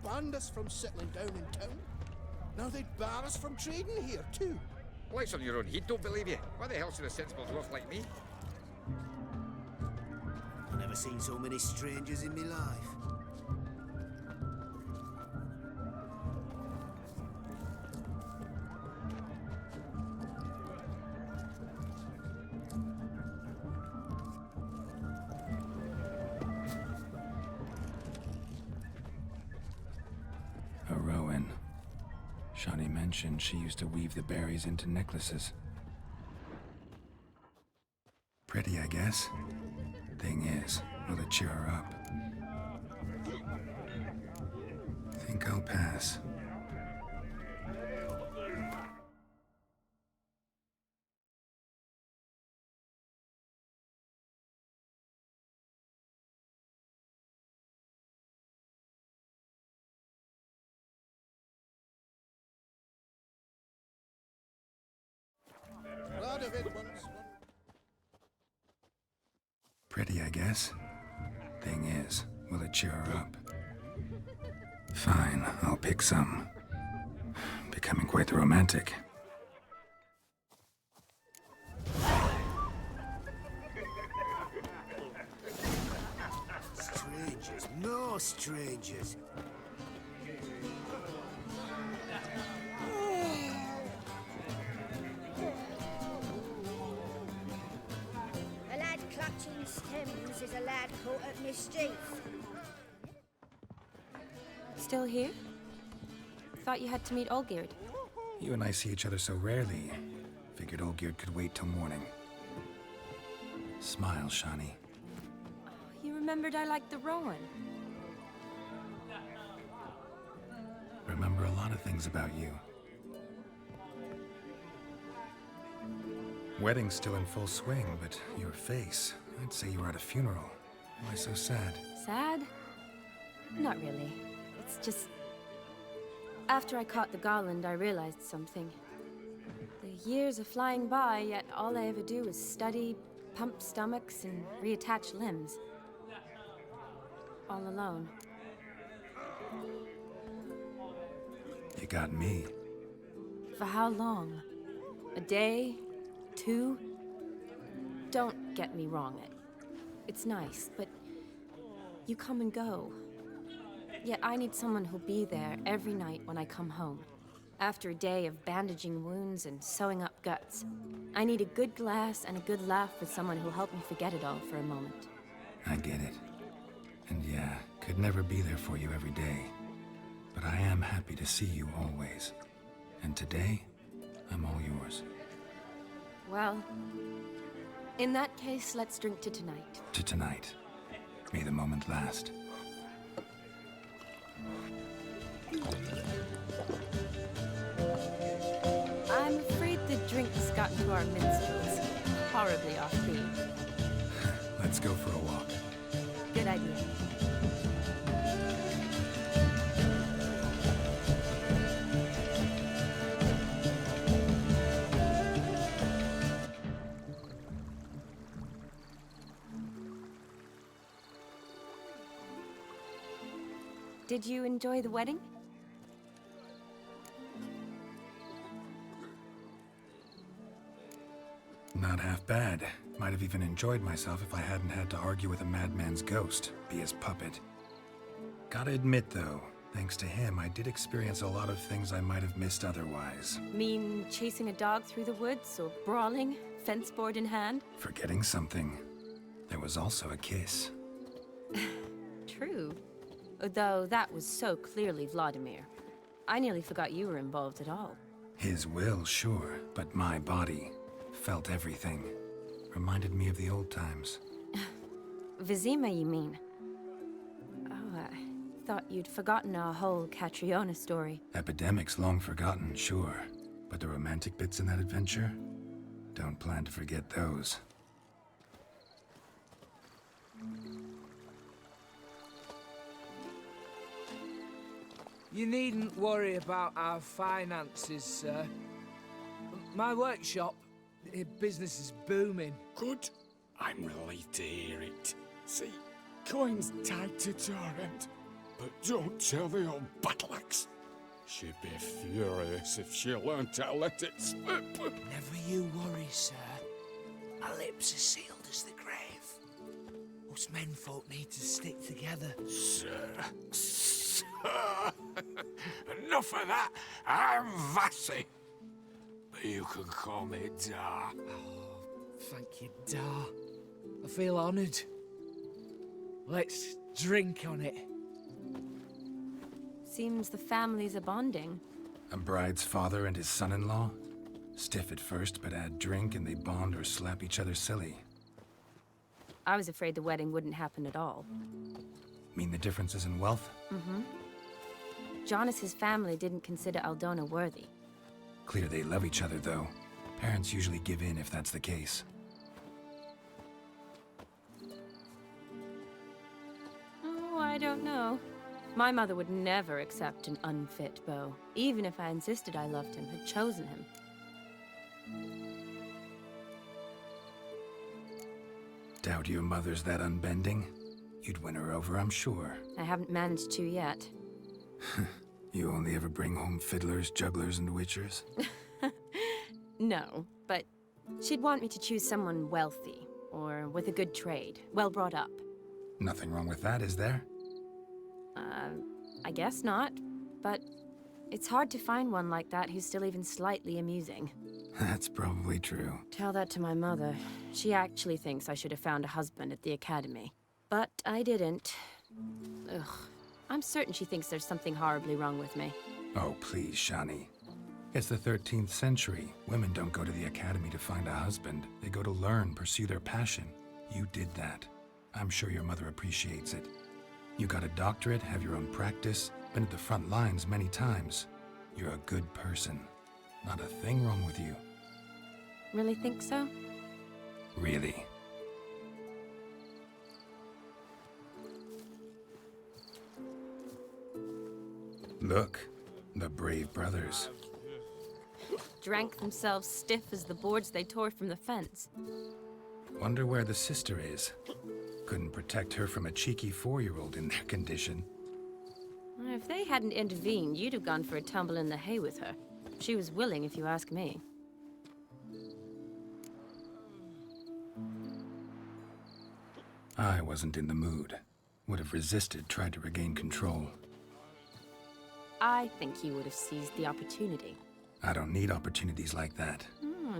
Banned us from settling down in town. Now they'd bar us from trading here, too. Life's on your own heat, don't believe you. What the hell should a sensible dwarf like me? I've never seen so many strangers in my life. A Rowan. Shani mentioned she used to weave the berries into necklaces. Pretty, I guess. Thing is, will it cheer her up? Think I'll pass. Glad of it once. Pretty, I guess. Thing is, will it cheer her up? Fine, I'll pick some. Becoming quite the romantic. Strangers, no strangers. A lad clutching stems is a lad caught at mischief. Still here? Thought you had to meet Olgierd. You and I see each other so rarely. Figured Olgierd could wait till morning. Smile, Shani. You remembered I liked the Rowan. Remember a lot of things about you. Wedding's still in full swing, but your face, I'd say you were at a funeral. Why so sad? Sad? Not really. It's just... After I caught the garland, I realized something. The years are flying by, yet all I ever do is study, pump stomachs, and reattach limbs. All alone. You got me. For how long? A day? 2? Don't get me wrong. It's nice, but you come and go. Yet I need someone who'll be there every night when I come home. After a day of bandaging wounds and sewing up guts, I need a good glass and a good laugh with someone who'll help me forget it all for a moment. I get it. And yeah, could never be there for you every day. But I am happy to see you always. And today, I'm all yours. Well, in that case, let's drink to tonight. To tonight. May the moment last. I'm afraid the drinks got into our minstrels. Horribly off-key. Let's go for a walk. Good idea. Did you enjoy the wedding? Not half bad. Might have even enjoyed myself if I hadn't had to argue with a madman's ghost, be his puppet. Gotta admit, though, thanks to him, I did experience a lot of things I might have missed otherwise. Mean chasing a dog through the woods, or brawling, fence board in hand? Forgetting something. There was also a kiss. True. Though that was so clearly Vladimir. I nearly forgot you were involved at all. His will, sure, but my body felt everything. Reminded me of the old times. Vizima, you mean? Oh, I thought you'd forgotten our whole Catriona story. Epidemics long forgotten, sure. But the romantic bits in that adventure? Don't plan to forget those. You needn't worry about our finances, sir. My workshop, business is booming. Good. I'm relieved to hear it. See, coin's tied to Torrent, but don't tell the old battle-axe. She'd be furious if she learned to let it slip. Never you worry, sir. My lips are sealed as the grave. Us menfolk need to stick together. Sir. Enough of that. I'm Vassy. But you can call me Dar. Oh, thank you, Dar. I feel honoured. Let's drink on it. Seems the families are bonding. A bride's father and his son-in-law? Stiff at first, but add drink and they bond or slap each other silly. I was afraid the wedding wouldn't happen at all. Mean the differences in wealth? Mm-hmm. Jonas's family didn't consider Aldona worthy. Clear they love each other, though. Parents usually give in if that's the case. Oh, I don't know. My mother would never accept an unfit beau, even if I insisted I loved him, had chosen him. Doubt your mother's that unbending? You'd win her over, I'm sure. I haven't managed to yet. You only ever bring home fiddlers, jugglers, and witchers? No, but she'd want me to choose someone wealthy, or with a good trade, well brought up. Nothing wrong with that, is there? I guess not, but it's hard to find one like that who's still even slightly amusing. That's probably true. Tell that to my mother. She actually thinks I should have found a husband at the academy. But I didn't. Ugh. I'm certain she thinks there's something horribly wrong with me. Oh, please, Shani. It's the 13th century. Women don't go to the academy to find a husband. They go to learn, pursue their passion. You did that. I'm sure your mother appreciates it. You got a doctorate, have your own practice, been at the front lines many times. You're a good person. Not a thing wrong with you. Really think so? Really. Look, the brave brothers. Drank themselves stiff as the boards they tore from the fence. Wonder where the sister is. Couldn't protect her from a cheeky 4-year-old in their condition. If they hadn't intervened, you'd have gone for a tumble in the hay with her. She was willing, if you ask me. I wasn't in the mood. Would have resisted, tried to regain control. I think you would have seized the opportunity. I don't need opportunities like that.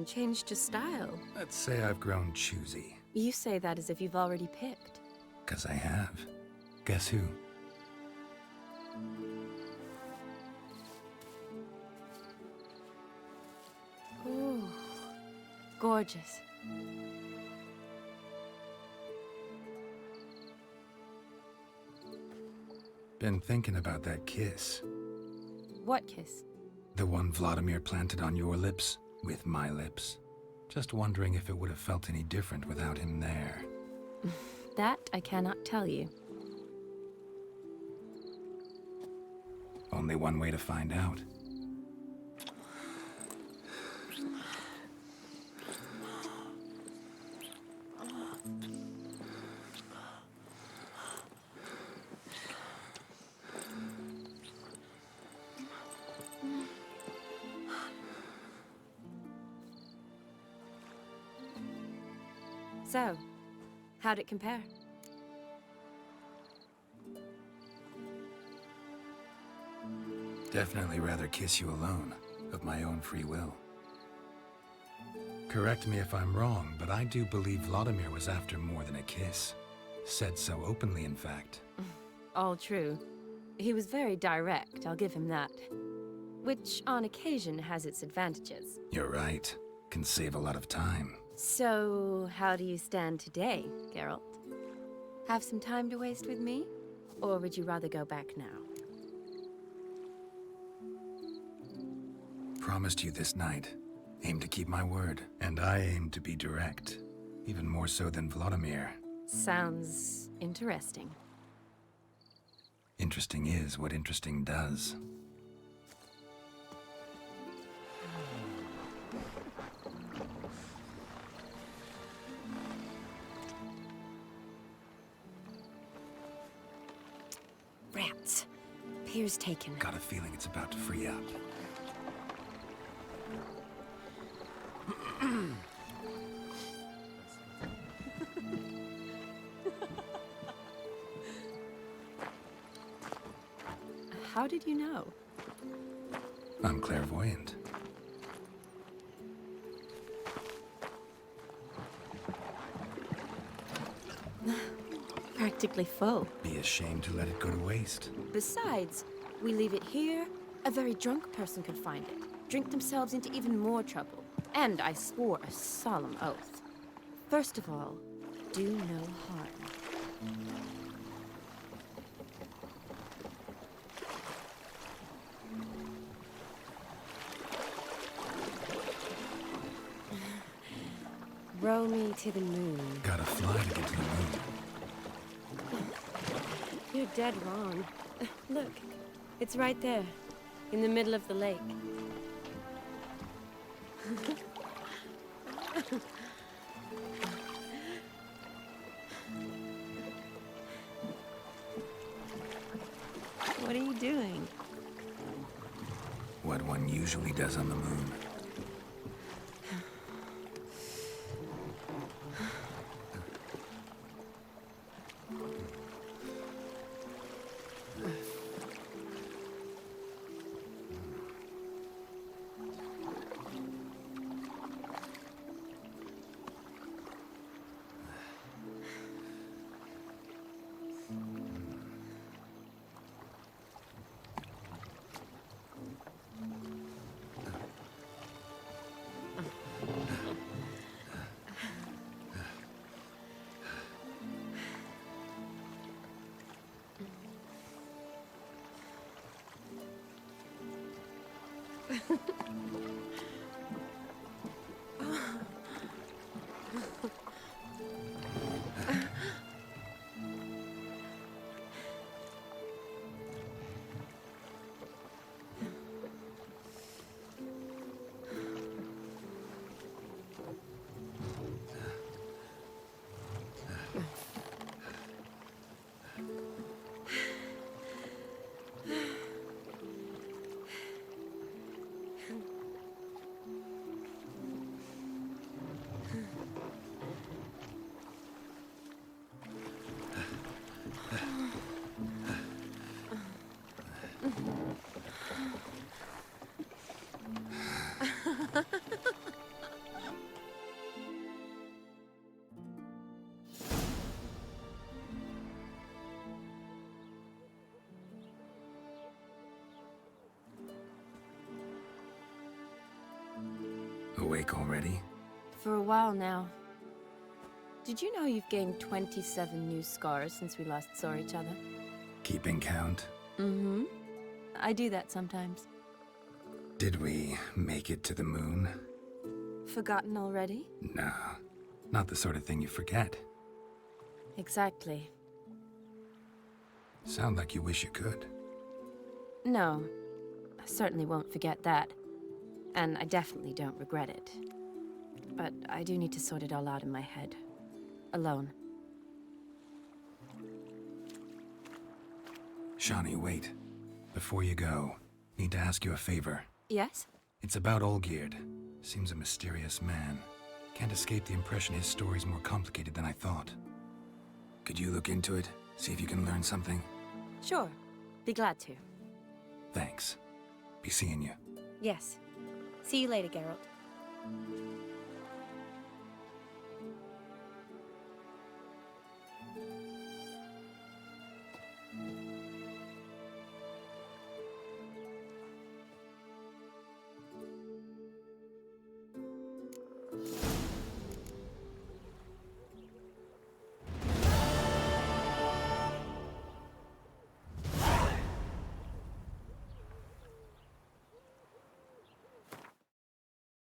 Changed your style. Let's say I've grown choosy. You say that as if you've already picked. 'Cause I have. Guess who? gorgeous. Been thinking about that kiss. What kiss? The one Vladimir planted on your lips, with my lips. Just wondering if it would have felt any different without him there. That I cannot tell you. Only one way to find out. So, how'd it compare? Definitely rather kiss you alone, of my own free will. Correct me if I'm wrong, but I do believe Vladimir was after more than a kiss. Said so openly, in fact. All true. He was very direct, I'll give him that. Which, on occasion, has its advantages. You're right. Can save a lot of time. So, how do you stand today, Geralt? Have some time to waste with me? Or would you rather go back now? Promised you this night. Aim to keep my word. And I aim to be direct. Even more so than Vladimir. Sounds interesting. Interesting is what interesting does. Rats. Pier's taken. Got a feeling it's about to free up. How did you know? I'm clairvoyant. Practically full. Be ashamed to let it go to waste. Besides, we leave it here, a very drunk person could find it, drink themselves into even more trouble. And I swore a solemn oath. First of all, do no harm. Row me to the moon. Gotta fly to get to the moon. You're dead wrong. Look, it's right there, in the middle of the lake. What are you doing? What one usually does on the moon. Awake already? For a while now. Did you know you've gained 27 new scars since we last saw each other? Keeping count? Mm-hmm. I do that sometimes. Did we make it to the moon? Forgotten already? No, not the sort of thing you forget. Exactly. Sound like you wish you could. No, I certainly won't forget that. And I definitely don't regret it. But I do need to sort it all out in my head. Alone. Shani, wait. Before you go, need to ask you a favor. Yes? It's about Olgierd. Seems a mysterious man. Can't escape the impression his story's more complicated than I thought. Could you look into it? See if you can learn something? Sure. Be glad to. Thanks. Be seeing you. Yes. See you later, Geralt.